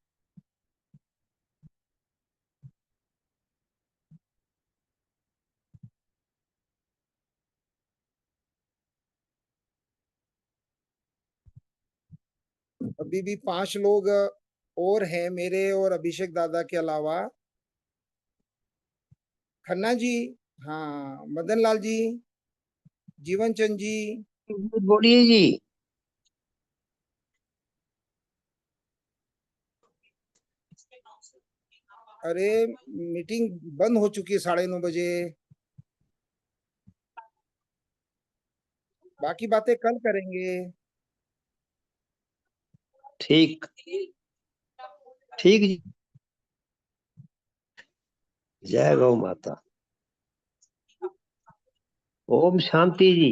अभी भी 5 लोग और हैं मेरे और अभिषेक दादा के अलावा। खन्ना जी, हाँ मदन लाल जी, जीवन चंद जी, बोलिए जी। अरे मीटिंग बंद हो चुकी है 9:30 बजे। बाकी बातें कल करेंगे। ठीक ठीक जी। जय गौ माता। ओम शांति जी।